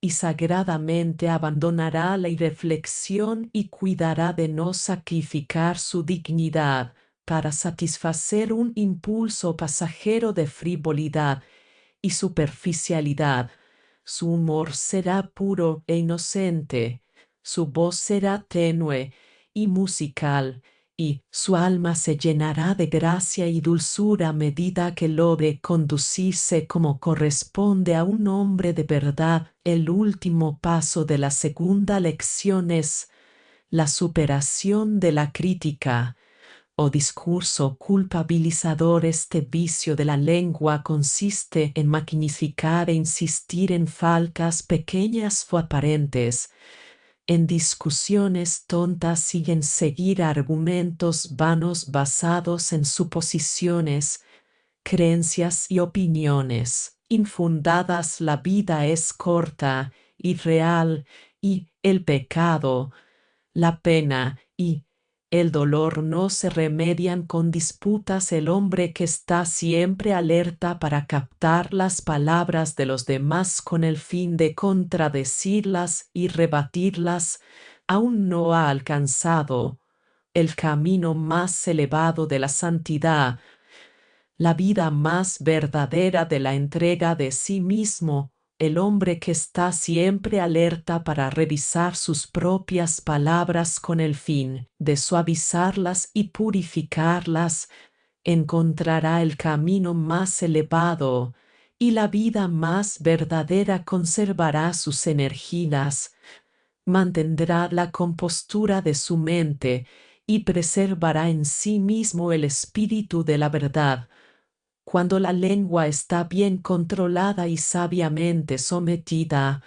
S1: y sagradamente abandonará la irreflexión y cuidará de no sacrificar su dignidad para satisfacer un impulso pasajero de frivolidad y superficialidad. Su humor será puro e inocente, su voz será tenue y musical, y su alma se llenará de gracia y dulzura a medida que logre conducirse como corresponde a un hombre de verdad. El último paso de la segunda lección es la superación de la crítica o discurso culpabilizador. Este vicio de la lengua consiste en magnificar e insistir en faltas pequeñas o aparentes, en discusiones tontas y en seguir argumentos vanos basados en suposiciones, creencias y opiniones infundadas. La vida es corta y real, y el pecado, la pena y el dolor no se remedian con disputas. El hombre que está siempre alerta para captar las palabras de los demás con el fin de contradecirlas y rebatirlas, aún no ha alcanzado el camino más elevado de la santidad, la vida más verdadera de la entrega de sí mismo el hombre que está siempre alerta para revisar sus propias palabras con el fin de suavizarlas y purificarlas, encontrará el camino más elevado y la vida más verdadera. Conservará sus energías, mantendrá la compostura de su mente y preservará en sí mismo el espíritu de la verdad. Cuando la lengua está bien controlada y sabiamente sometida,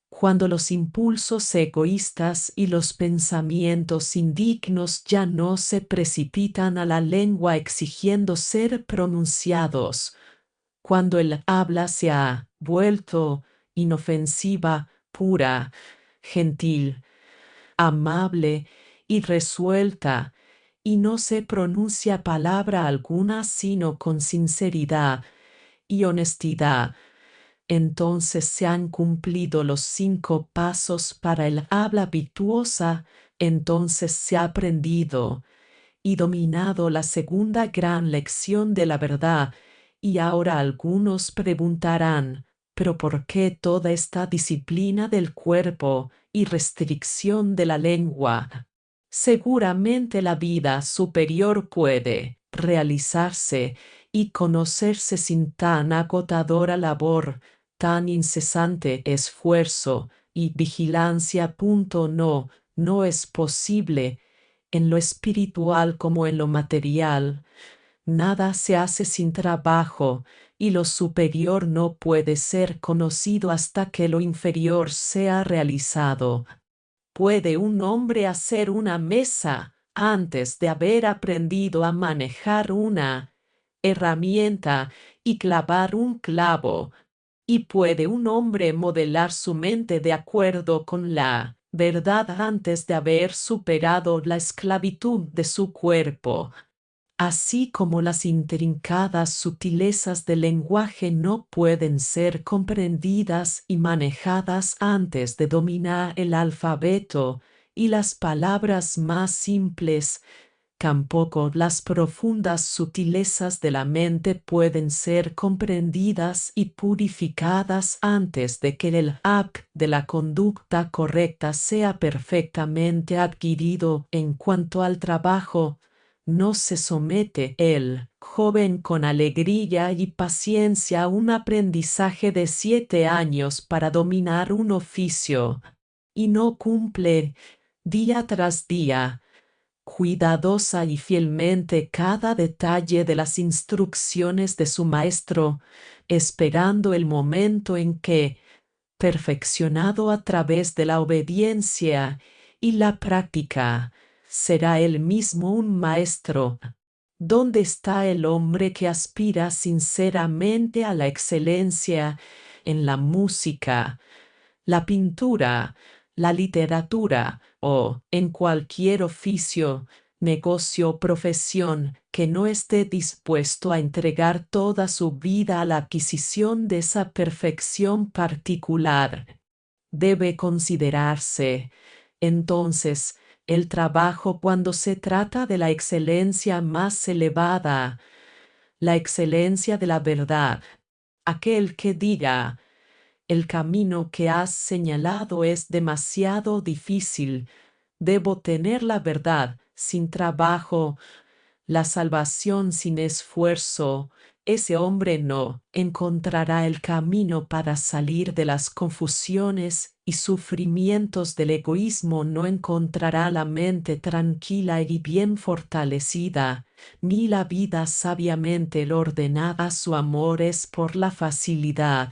S1: cuando los impulsos egoístas y los pensamientos indignos ya no se precipitan a la lengua exigiendo ser pronunciados, cuando el habla se ha vuelto inofensiva, pura, gentil, amable y resuelta, y no se pronuncia palabra alguna sino con sinceridad y honestidad, entonces se han cumplido los 5 pasos para el habla virtuosa, entonces se ha aprendido y dominado la segunda gran lección de la verdad. Y ahora algunos preguntarán, ¿pero por qué toda esta disciplina del cuerpo y restricción de la lengua? Seguramente la vida superior puede realizarse y conocerse sin tan agotadora labor, tan incesante esfuerzo y vigilancia. No, no es posible. En lo espiritual como en lo material, nada se hace sin trabajo, y lo superior no puede ser conocido hasta que lo inferior sea realizado. ¿Puede un hombre hacer una mesa antes de haber aprendido a manejar una herramienta y clavar un clavo? ¿Y puede un hombre modelar su mente de acuerdo con la verdad antes de haber superado la esclavitud de su cuerpo? Así como las intrincadas sutilezas del lenguaje no pueden ser comprendidas y manejadas antes de dominar el alfabeto y las palabras más simples, tampoco las profundas sutilezas de la mente pueden ser comprendidas y purificadas antes de que el acto de la conducta correcta sea perfectamente adquirido. En cuanto al trabajo, no se somete el joven con alegría y paciencia a un aprendizaje de 7 años para dominar un oficio, y no cumple, día tras día, cuidadosa y fielmente cada detalle de las instrucciones de su maestro, esperando el momento en que, perfeccionado a través de la obediencia y la práctica, será él mismo un maestro. ¿Dónde está el hombre que aspira sinceramente a la excelencia en la música, la pintura, la literatura o en cualquier oficio, negocio o profesión, que no esté dispuesto a entregar toda su vida a la adquisición de esa perfección particular? Debe considerarse, entonces, el trabajo cuando se trata de la excelencia más elevada, la excelencia de la verdad. Aquel que diga, el camino que has señalado es demasiado difícil, debo tener la verdad sin trabajo, la salvación sin esfuerzo, ese hombre no encontrará el camino para salir de las confusiones y sufrimientos del egoísmo, no encontrará la mente tranquila y bien fortalecida, ni la vida sabiamente ordenada. Su amor es por la facilidad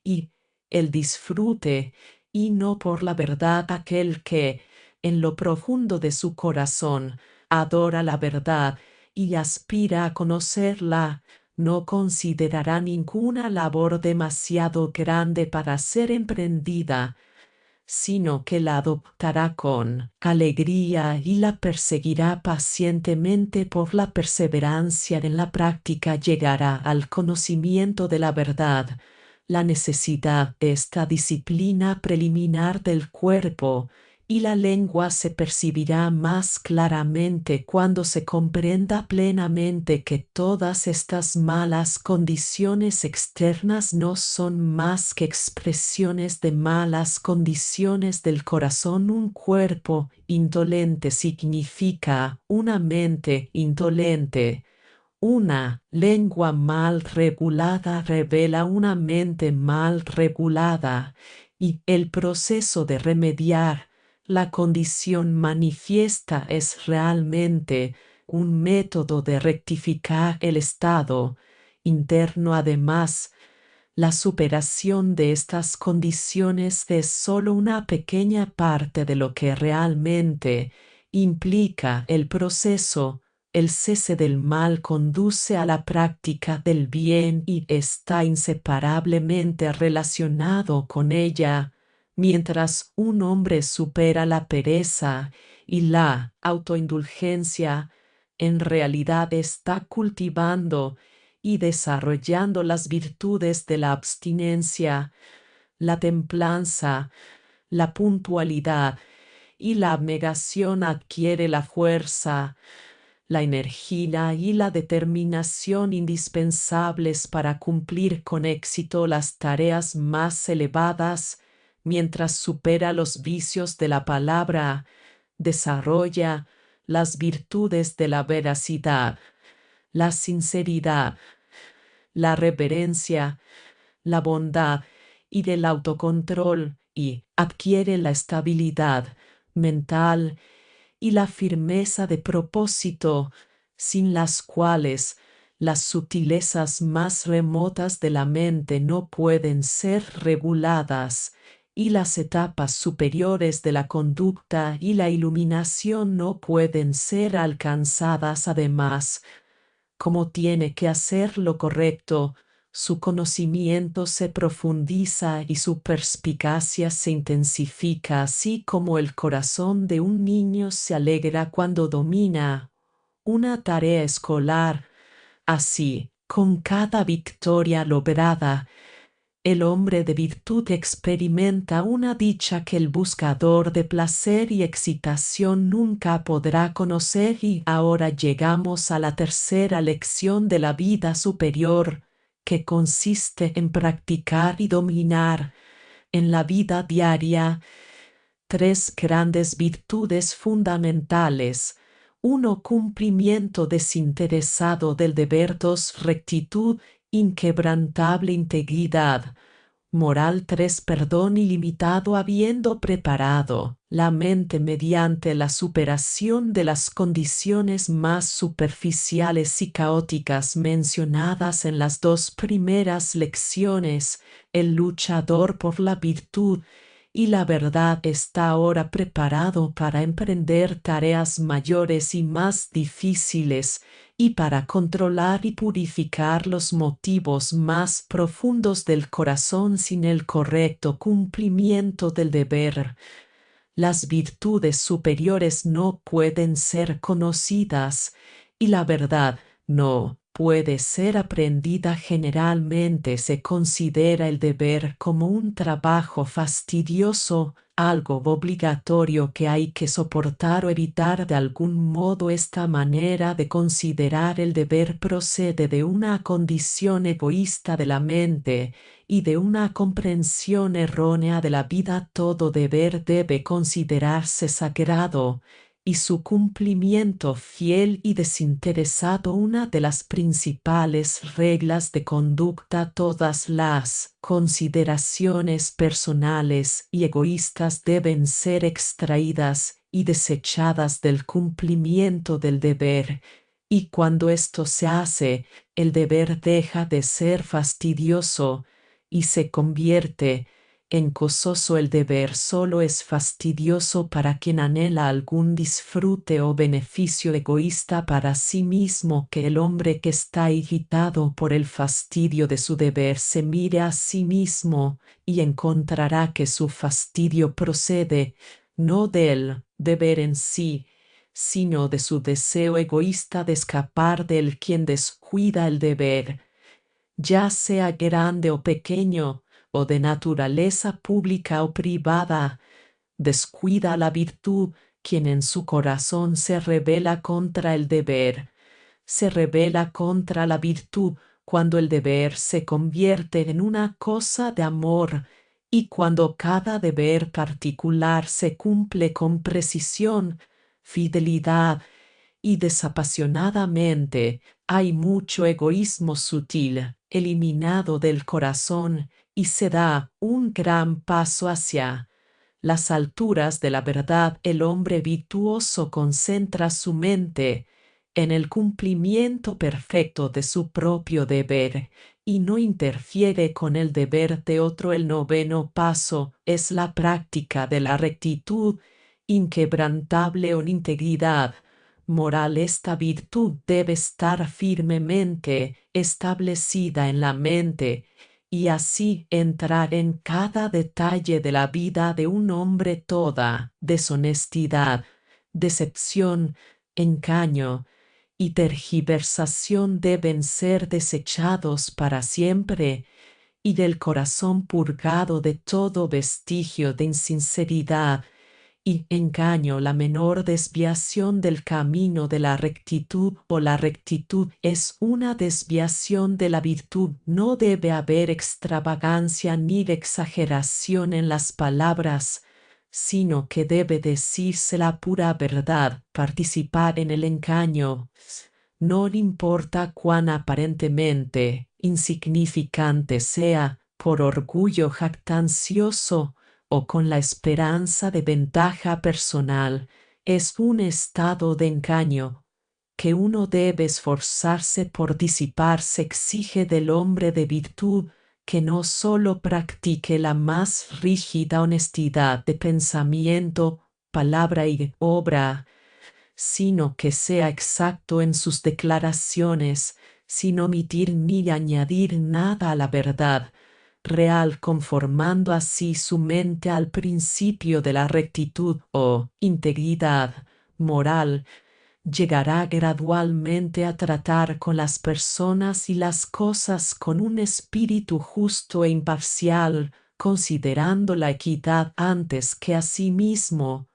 S1: y el disfrute, y no por la verdad. Aquel que, en lo profundo de su corazón, adora la verdad y aspira a conocerla, no considerará ninguna labor demasiado grande para ser emprendida, sino que la adoptará con alegría y la perseguirá pacientemente. Por la perseverancia en la práctica llegará al conocimiento de la verdad. La necesidad de esta disciplina preliminar del cuerpo y la lengua se percibirá más claramente cuando se comprenda plenamente que todas estas malas condiciones externas no son más que expresiones de malas condiciones del corazón. Un cuerpo indolente significa una mente indolente. Una lengua mal regulada revela una mente mal regulada, y el proceso de remediar la condición manifiesta es realmente un método de rectificar el estado interno. Además, la superación de estas condiciones es solo una pequeña parte de lo que realmente implica el proceso. El cese del mal conduce a la práctica del bien y está inseparablemente relacionado con ella. Mientras un hombre supera la pereza y la autoindulgencia, en realidad está cultivando y desarrollando las virtudes de la abstinencia, la templanza, la puntualidad y la abnegación. Adquiere la fuerza, la energía y la determinación indispensables para cumplir con éxito las tareas más elevadas. Mientras supera los vicios de la palabra, desarrolla las virtudes de la veracidad, la sinceridad, la reverencia, la bondad y del autocontrol, y adquiere la estabilidad mental y la firmeza de propósito, sin las cuales las sutilezas más remotas de la mente no pueden ser reguladas, y las etapas superiores de la conducta y la iluminación no pueden ser alcanzadas. Además, como tiene que hacer lo correcto, su conocimiento se profundiza y su perspicacia se intensifica, así como el corazón de un niño se alegra cuando domina una tarea escolar. Así, con cada victoria lograda, el hombre de virtud experimenta una dicha que el buscador de placer y excitación nunca podrá conocer. Y ahora llegamos a la tercera lección de la vida superior, que consiste en practicar y dominar en la vida diaria tres grandes virtudes fundamentales. Uno, cumplimiento desinteresado del deber. Dos, rectitud, inquebrantable integridad moral. Tres, perdón ilimitado. Habiendo preparado la mente mediante la superación de las condiciones más superficiales y caóticas mencionadas en las dos primeras lecciones, el luchador por la virtud y la verdad está ahora preparado para emprender tareas mayores y más difíciles, y para controlar y purificar los motivos más profundos del corazón. Sin el correcto cumplimiento del deber, las virtudes superiores no pueden ser conocidas, y la verdad no puede ser aprendida. Generalmente se considera el deber como un trabajo fastidioso, algo obligatorio que hay que soportar o evitar de algún modo. Esta manera de considerar el deber procede de una condición egoísta de la mente y de una comprensión errónea de la vida. Todo deber debe considerarse sagrado, y su cumplimiento fiel y desinteresado una de las principales reglas de conducta. Todas las consideraciones personales y egoístas deben ser extraídas y desechadas del cumplimiento del deber, y cuando esto se hace, el deber deja de ser fastidioso y se convierte en gozoso. El deber solo es fastidioso para quien anhela algún disfrute o beneficio egoísta para sí mismo. Que el hombre que está irritado por el fastidio de su deber se mire a sí mismo y encontrará que su fastidio procede no del deber en sí, sino de su deseo egoísta de escapar del. Quien descuida el deber, ya sea grande o pequeño, o de naturaleza pública o privada, descuida la virtud, quien en su corazón se rebela contra el deber. Se rebela contra la virtud cuando el deber se convierte en una cosa de amor y cuando cada deber particular se cumple con precisión, fidelidad y desapasionadamente. Hay mucho egoísmo sutil eliminado del corazón y se da un gran paso hacia las alturas de la verdad. El hombre virtuoso concentra su mente en el cumplimiento perfecto de su propio deber y no interfiere con el deber de otro. El noveno paso es la práctica de la rectitud inquebrantable o integridad moral. Esta virtud debe estar firmemente establecida en la mente y así entrar en cada detalle de la vida de un hombre. Toda deshonestidad, decepción, engaño y tergiversación deben ser desechados para siempre y del corazón purgado de todo vestigio de insinceridad y engaño. La menor desviación del camino de la rectitud o la rectitud es una desviación de la virtud. No debe haber extravagancia ni exageración en las palabras, sino que debe decirse la pura verdad. Participar en el engaño, no importa cuán aparentemente insignificante sea, por orgullo jactancioso o con la esperanza de ventaja personal, es un estado de engaño que uno debe esforzarse por disipar. Se exige del hombre de virtud que no sólo practique la más rígida honestidad de pensamiento, palabra y obra, sino que sea exacto en sus declaraciones, sin omitir ni añadir nada a la verdad real, conformando así su mente al principio de la rectitud o integridad moral. Llegará gradualmente a tratar con las personas y las cosas con un espíritu justo e imparcial, considerando la equidad antes que a sí mismo,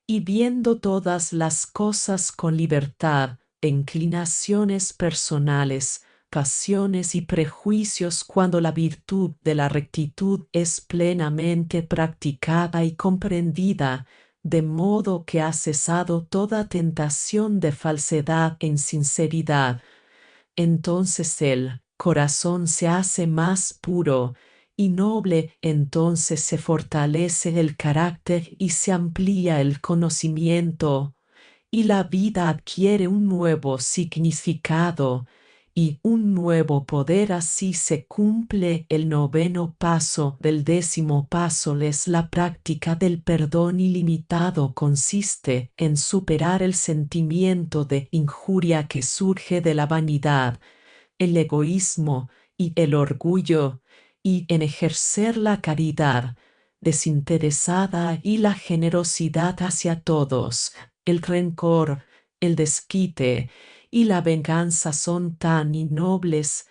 S1: y viendo todas las cosas con libertad, inclinaciones personales, pasiones y prejuicios. Cuando la virtud de la rectitud es plenamente practicada y comprendida, de modo que ha cesado toda tentación de falsedad e insinceridad, entonces el corazón se hace más puro y noble. Entonces se fortalece el carácter y se amplía el conocimiento, y la vida adquiere un nuevo significado y un nuevo poder. Así se cumple el noveno paso. Del décimo paso es la práctica del perdón ilimitado. Consiste en superar el sentimiento de injuria que surge de la vanidad, el egoísmo y el orgullo, y en ejercer la caridad desinteresada y la generosidad hacia todos. El rencor, el desquite y la venganza son tan innobles,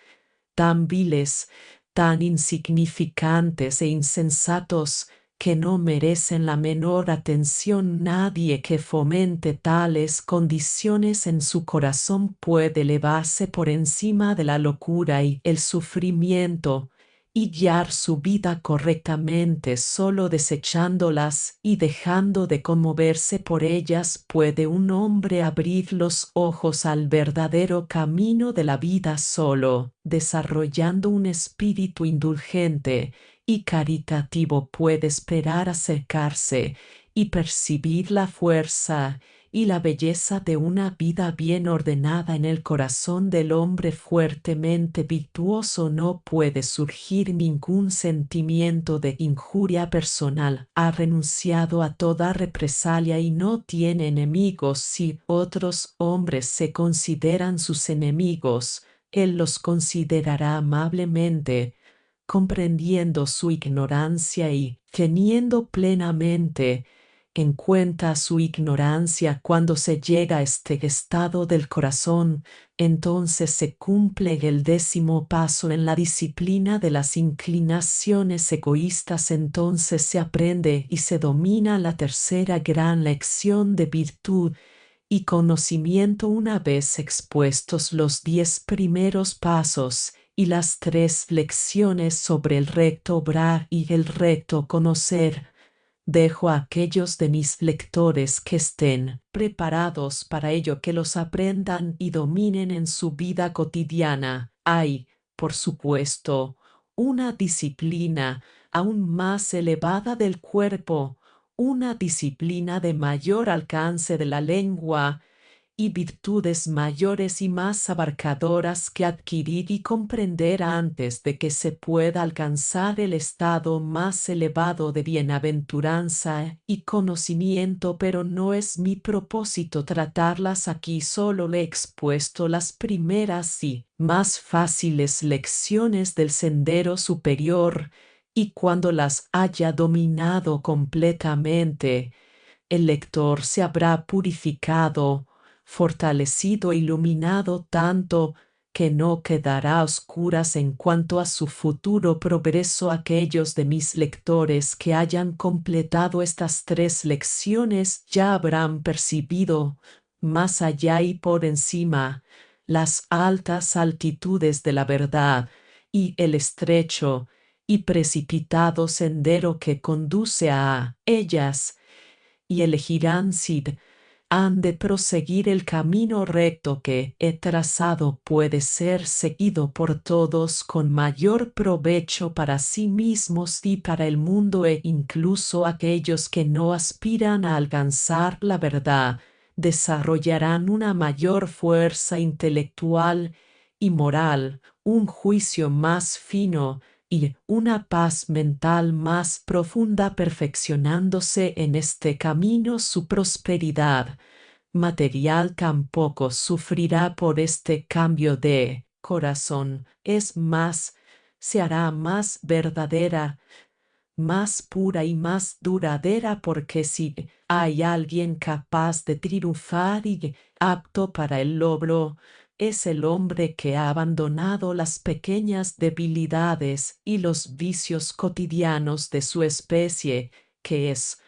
S1: tan viles, tan insignificantes e insensatos, que no merecen la menor atención. Nadie que fomente tales condiciones en su corazón puede elevarse por encima de la locura y el sufrimiento y guiar su vida correctamente. Solo desechándolas y dejando de conmoverse por ellas puede un hombre abrir los ojos al verdadero camino de la vida. Solo desarrollando un espíritu indulgente y caritativo puede esperar acercarse y percibir la fuerza y la belleza de una vida bien ordenada. En el corazón del hombre fuertemente virtuoso no puede surgir ningún sentimiento de injuria personal. Ha renunciado a toda represalia y no tiene enemigos. Si otros hombres se consideran sus enemigos, él los considerará amablemente, comprendiendo su ignorancia y teniendo plenamente en cuenta su ignorancia cuando se llega a este estado del corazón, entonces se cumple el 10º paso en la disciplina de las inclinaciones egoístas, entonces se aprende y se domina la tercera gran lección de virtud y conocimiento. Una vez expuestos los 10 primeros pasos y las 3 lecciones sobre el recto obrar y el recto conocer, dejo a aquellos de mis lectores que estén preparados para ello, que los aprendan y dominen en su vida cotidiana. Hay, por supuesto, una disciplina aún más elevada del cuerpo, una disciplina de mayor alcance de la lengua y virtudes mayores y más abarcadoras que adquirir y comprender antes de que se pueda alcanzar el estado más elevado de bienaventuranza y conocimiento, pero no es mi propósito tratarlas aquí. Solo he expuesto las primeras y más fáciles lecciones del sendero superior, y cuando las haya dominado completamente, el lector se habrá purificado, fortalecido, iluminado tanto que no quedará a oscuras en cuanto a su futuro progreso. Aquellos de mis lectores que hayan completado estas 3 lecciones ya habrán percibido, más allá y por encima, las altas altitudes de la verdad y el estrecho y precipitado sendero que conduce a ellas, y elegirán si han de proseguir el camino recto que he trazado. Puede ser seguido por todos con mayor provecho para sí mismos y para el mundo, e incluso aquellos que no aspiran a alcanzar la verdad desarrollarán una mayor fuerza intelectual y moral, un juicio más fino y una paz mental más profunda, perfeccionándose en este camino. Su prosperidad material tampoco sufrirá por este cambio de corazón. Es más, se hará más verdadera, más pura y más duradera, porque si hay alguien capaz de triunfar y apto para el logro, es el hombre que ha abandonado las pequeñas debilidades y los vicios cotidianos de su especie, que es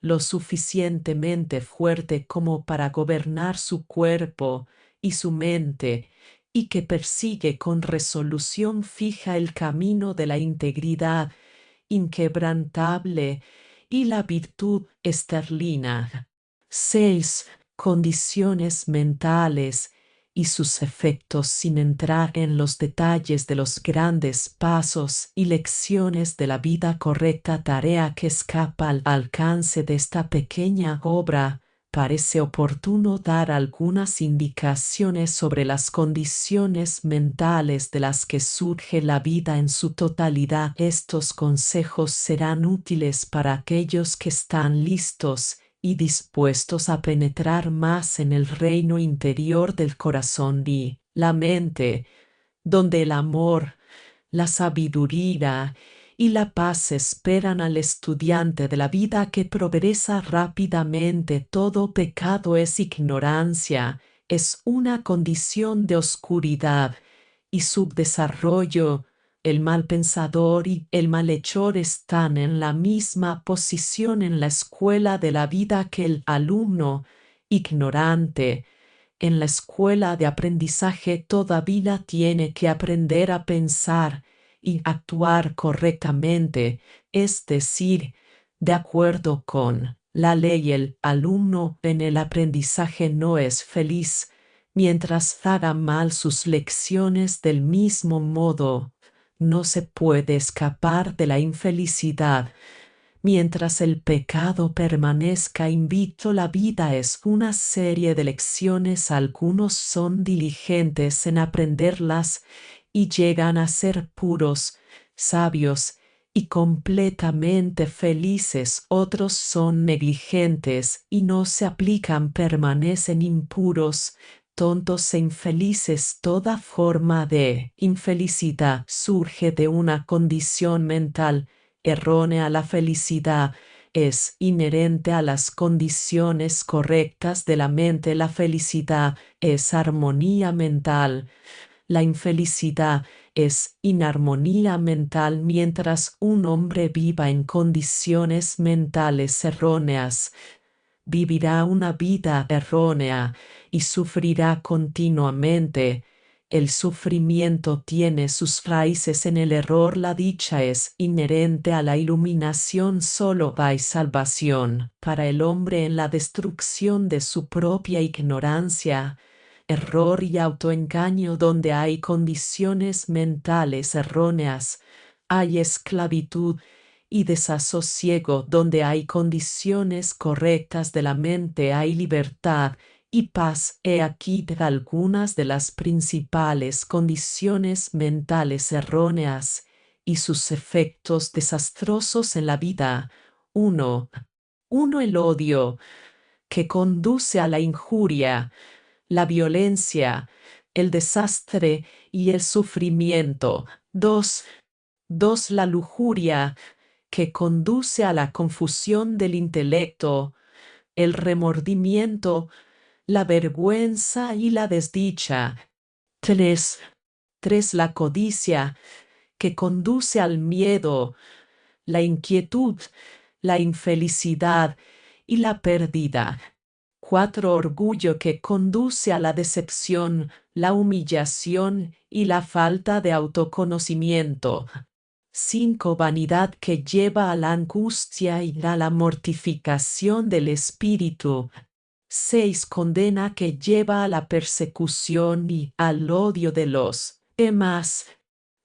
S1: lo suficientemente fuerte como para gobernar su cuerpo y su mente, y que persigue con resolución fija el camino de la integridad inquebrantable y la virtud esterlina. 6. Condiciones mentales y sus efectos, sin entrar en los detalles de los grandes pasos y lecciones de la vida correcta, tarea que escapa al alcance de esta pequeña obra. Parece oportuno dar algunas indicaciones sobre las condiciones mentales de las que surge la vida en su totalidad. Estos consejos serán útiles para aquellos que están listos y dispuestos a penetrar más en el reino interior del corazón y la mente, donde el amor, la sabiduría y la paz esperan al estudiante de la vida que progresa rápidamente. Todo pecado es ignorancia, es una condición de oscuridad y subdesarrollo. El mal pensador y el malhechor están en la misma posición en la escuela de la vida que el alumno ignorante. En la escuela de aprendizaje todavía tiene que aprender a pensar y actuar correctamente, es decir, de acuerdo con la ley. El alumno en el aprendizaje no es feliz mientras haga mal sus lecciones. Del mismo modo, no se puede escapar de la infelicidad mientras el pecado permanezca invicto. La vida es una serie de lecciones. Algunos son diligentes en aprenderlas y llegan a ser puros, sabios y completamente felices. Otros son negligentes y no se aplican, permanecen impuros, tontos e infelices. Toda forma de infelicidad surge de una condición mental errónea. La felicidad es inherente a las condiciones correctas de la mente. La felicidad es armonía mental. La infelicidad es inarmonía mental. Mientras un hombre viva en condiciones mentales erróneas, vivirá una vida errónea y sufrirá continuamente. El sufrimiento tiene sus raíces en el error. La dicha es inherente a la iluminación. Solo hay salvación para el hombre en la destrucción de su propia ignorancia, error y autoengaño. Donde hay condiciones mentales erróneas, hay esclavitud y desasosiego. Donde hay condiciones correctas de la mente, hay libertad y paz. He aquí algunas de las principales condiciones mentales erróneas y sus efectos desastrosos en la vida. 1. El odio, que conduce a la injuria, la violencia, el desastre y el sufrimiento. 2. La lujuria, que conduce a la confusión del intelecto, el remordimiento, la vergüenza y la desdicha. 3. La codicia, que conduce al miedo, la inquietud, la infelicidad y la pérdida. 4. Orgullo, que conduce a la decepción, la humillación y la falta de autoconocimiento. 5. Vanidad, que lleva a la angustia y a la mortificación del espíritu. 6. Condena, que lleva a la persecución y al odio de los demás.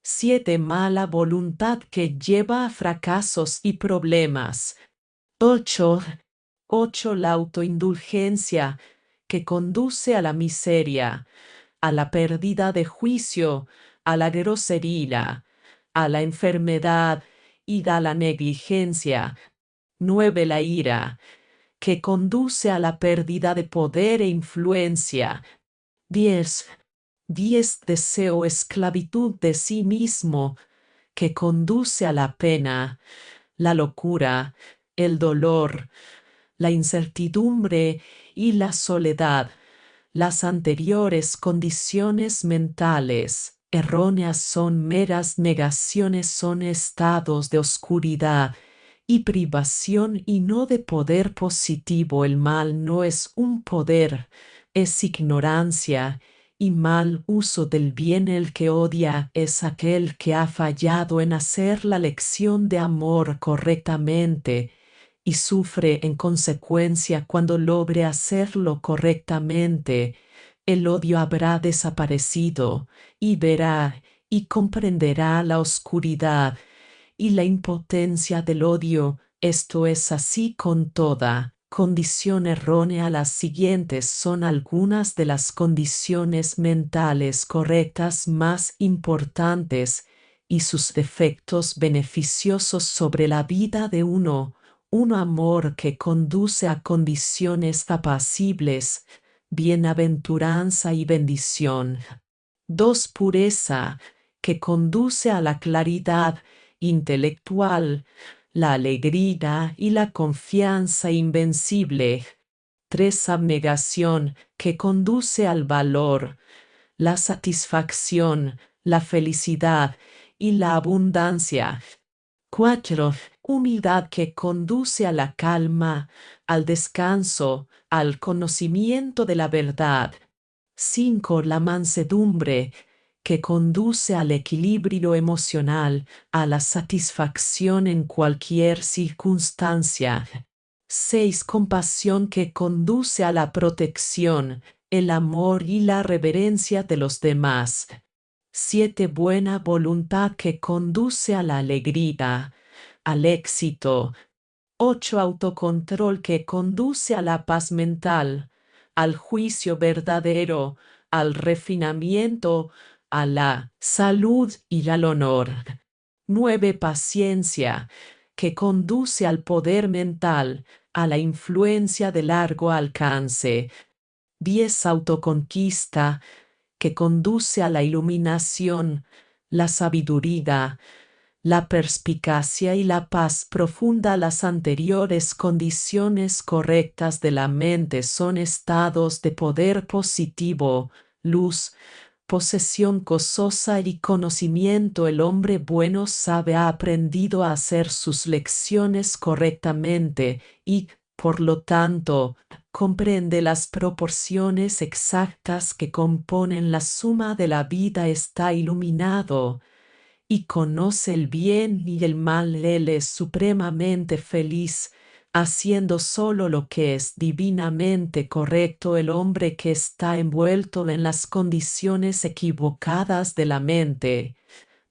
S1: 7. Mala voluntad, que lleva a fracasos y problemas. 8. La autoindulgencia, que conduce a la miseria, a la pérdida de juicio, a la grosería, a la enfermedad y a la negligencia. 9. La ira, que conduce a la pérdida de poder e influencia. 10. Deseo, esclavitud de sí mismo, que conduce a la pena, la locura, el dolor, la incertidumbre y la soledad. Las anteriores condiciones mentales erróneas son meras negaciones, son estados de oscuridad y privación y no de poder positivo. El mal no es un poder, es ignorancia y mal uso del bien. El que odia es aquel que ha fallado en hacer la lección de amor correctamente y sufre en consecuencia cuando logre hacerlo correctamente. El odio habrá desaparecido y verá y comprenderá la oscuridad y la impotencia del odio. Esto es así con toda condición errónea. Las siguientes son algunas de las condiciones mentales correctas más importantes y sus efectos beneficiosos sobre la vida de uno. Un amor que conduce a condiciones apacibles, bienaventuranza y bendición. 2. Pureza, que conduce a la claridad intelectual, la alegría y la confianza invencible. 3. Abnegación, que conduce al valor, la satisfacción, la felicidad y la abundancia. 4. Humildad, que conduce a la calma, al descanso, al conocimiento de la verdad. 5. La mansedumbre, que conduce al equilibrio emocional, a la satisfacción en cualquier circunstancia. 6. Compasión, que conduce a la protección, el amor y la reverencia de los demás. 7. Buena voluntad, que conduce a la alegría, al éxito. 8. Autocontrol, que conduce a la paz mental, al juicio verdadero, al refinamiento, a la salud y al honor. 9. Paciencia, que conduce al poder mental, a la influencia de largo alcance. 10. Autoconquista, que conduce a la iluminación, la sabiduría, La perspicacia y la paz profunda, las anteriores condiciones correctas de la mente, son estados de poder positivo, luz, posesión gozosa y conocimiento. El hombre bueno sabe, ha aprendido a hacer sus lecciones correctamente y, por lo tanto, comprende las proporciones exactas que componen la suma de la vida. Está iluminado y conoce el bien y el mal. Él es supremamente feliz, haciendo solo lo que es divinamente correcto. El hombre que está envuelto en las condiciones equivocadas de la mente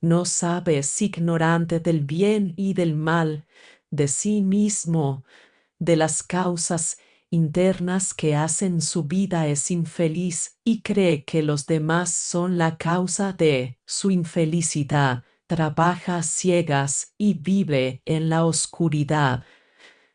S1: no sabe, es ignorante del bien y del mal, de sí mismo, de las causas internas que hacen su vida. Es infeliz y cree que los demás son la causa de su infelicidad. Trabaja a ciegas y vive en la oscuridad,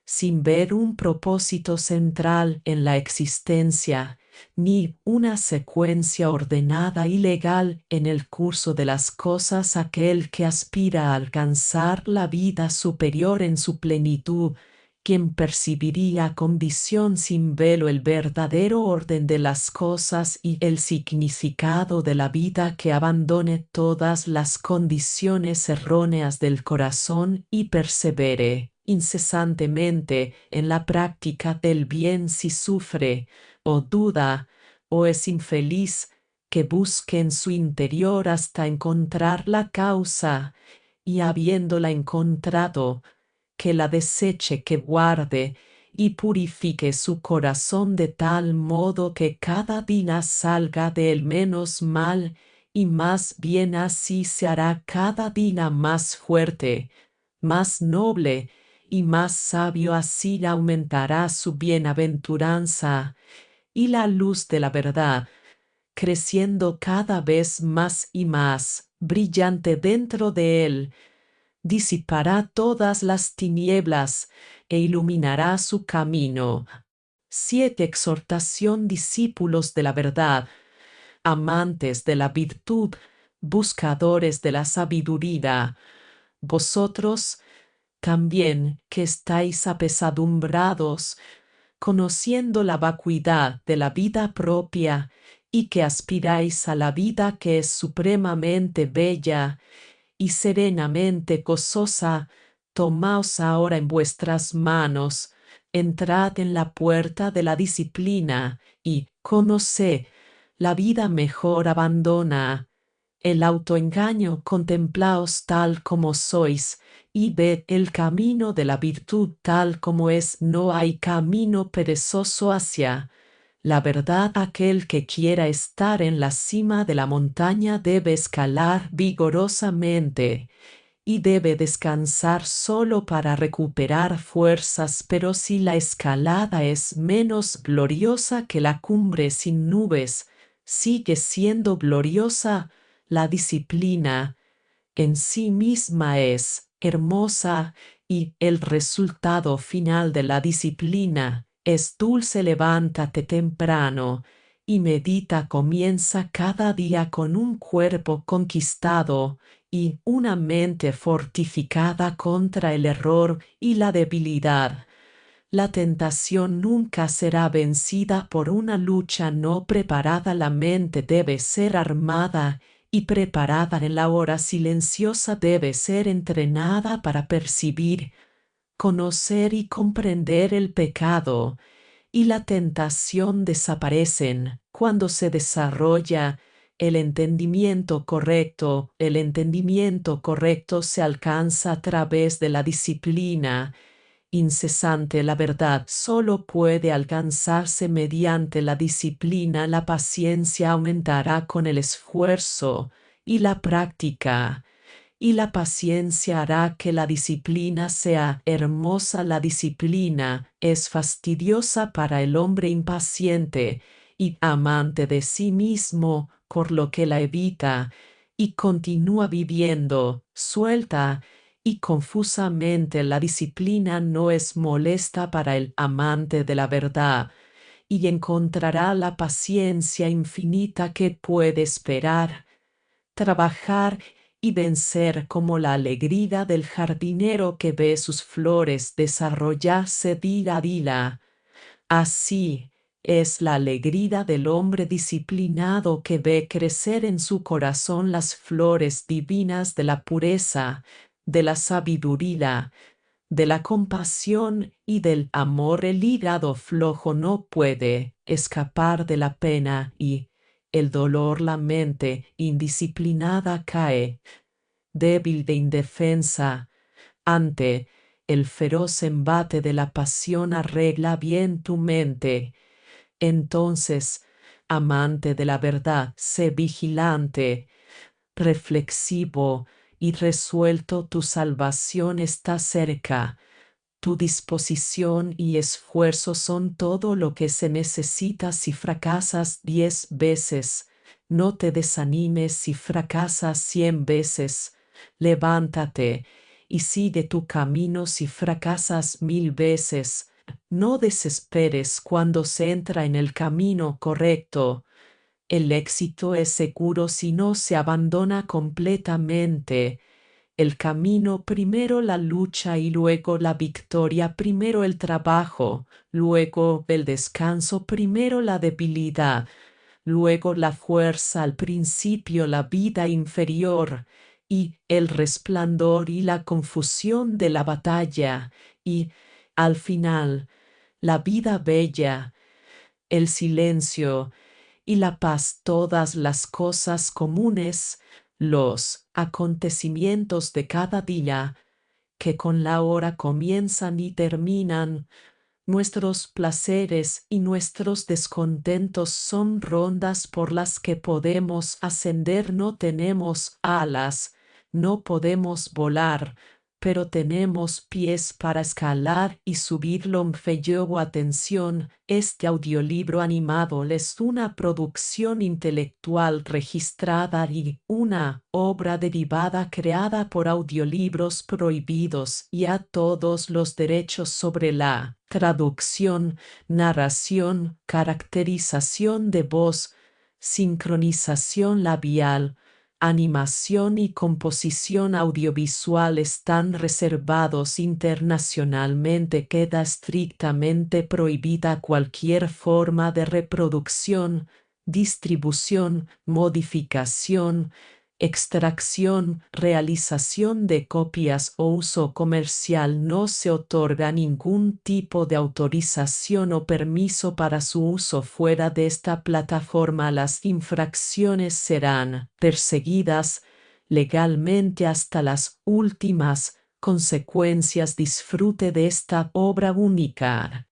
S1: sin ver un propósito central en la existencia, ni una secuencia ordenada y legal en el curso de las cosas. Aquel que aspira a alcanzar la vida superior en su plenitud, quien percibiría con visión sin velo el verdadero orden de las cosas y el significado de la vida, que abandone todas las condiciones erróneas del corazón y persevere incesantemente en la práctica del bien. Si sufre o duda o es infeliz, que busque en su interior hasta encontrar la causa, y habiéndola encontrado, que la deseche, que guarde y purifique su corazón de tal modo que cada día salga de él menos mal y más bien. Así se hará cada día más fuerte, más noble y más sabio. Así aumentará su bienaventuranza y la luz de la verdad, creciendo cada vez más y más brillante dentro de él, disipará todas las tinieblas e iluminará su camino. 7. Exhortación. Discípulos de la verdad, amantes de la virtud, buscadores de la sabiduría, vosotros también, que estáis apesadumbrados, conociendo la vacuidad de la vida propia, y que aspiráis a la vida que es supremamente bella y serenamente gozosa, tomaos ahora en vuestras manos, entrad en la puerta de la disciplina y conoced la vida mejor. Abandona el autoengaño, contemplaos tal como sois, y ved el camino de la virtud tal como es. No hay camino perezoso hacia la verdad. Aquel que quiera estar en la cima de la montaña debe escalar vigorosamente y debe descansar solo para recuperar fuerzas. Pero si la escalada es menos gloriosa que la cumbre sin nubes, sigue siendo gloriosa. La disciplina en sí misma es hermosa y el resultado final de la disciplina es dulce. Levántate temprano y medita. Comienza cada día con un cuerpo conquistado y una mente fortificada contra el error y la debilidad. La tentación nunca será vencida por una lucha no preparada. La mente debe ser armada y preparada. En la hora silenciosa debe ser entrenada para percibir, conocer y comprender el pecado y la tentación. Desaparecen cuando se desarrolla el entendimiento correcto. El entendimiento correcto se alcanza a través de la disciplina incesante. La verdad solo puede alcanzarse mediante la disciplina. La paciencia aumentará con el esfuerzo y la práctica, y la paciencia hará que la disciplina sea hermosa. La disciplina es fastidiosa para el hombre impaciente y amante de sí mismo, por lo que la evita y continúa viviendo suelta y confusamente. La disciplina no es molesta para el amante de la verdad, y encontrará la paciencia infinita que puede esperar, trabajar y vencer como la alegría del jardinero que ve sus flores desarrollarse día a día. Así es la alegría del hombre disciplinado que ve crecer en su corazón las flores divinas de la pureza, de la sabiduría, de la compasión y del amor. El hígado flojo no puede escapar de la pena y el dolor. La mente indisciplinada cae, débil de indefensa, ante el feroz embate de la pasión. Arregla bien tu mente. Entonces, amante de la verdad, sé vigilante, reflexivo y resuelto. Tu salvación está cerca. Tu disposición y esfuerzo son todo lo que se necesita. Si fracasas 10 veces, no te desanimes. Si fracasas 100 veces, levántate y sigue tu camino. Si fracasas 1000 veces, no desesperes. Cuando se entra en el camino correcto, el éxito es seguro si no se abandona completamente el camino. Primero la lucha y luego la victoria. Primero el trabajo, luego el descanso. Primero la debilidad, luego la fuerza. Al principio la vida inferior y el resplandor y la confusión de la batalla, y al final la vida bella, el silencio y la paz. Todas las cosas comunes, los acontecimientos de cada día, que con la hora comienzan y terminan, nuestros placeres y nuestros descontentos son rondas por las que podemos ascender. No tenemos alas, no podemos volar, pero tenemos pies para escalar y subir. Longfellow. Atención, este audiolibro animado es una producción intelectual registrada y una obra derivada creada por Audiolibros Prohibidos, y a todos los derechos sobre la traducción, narración, caracterización de voz, sincronización labial, animación y composición audiovisual están reservados internacionalmente. Queda estrictamente prohibida cualquier forma de reproducción, distribución, modificación, extracción, realización de copias o uso comercial. No se otorga ningún tipo de autorización o permiso para su uso fuera de esta plataforma. Las infracciones serán perseguidas legalmente hasta las últimas consecuencias. Disfrute de esta obra única.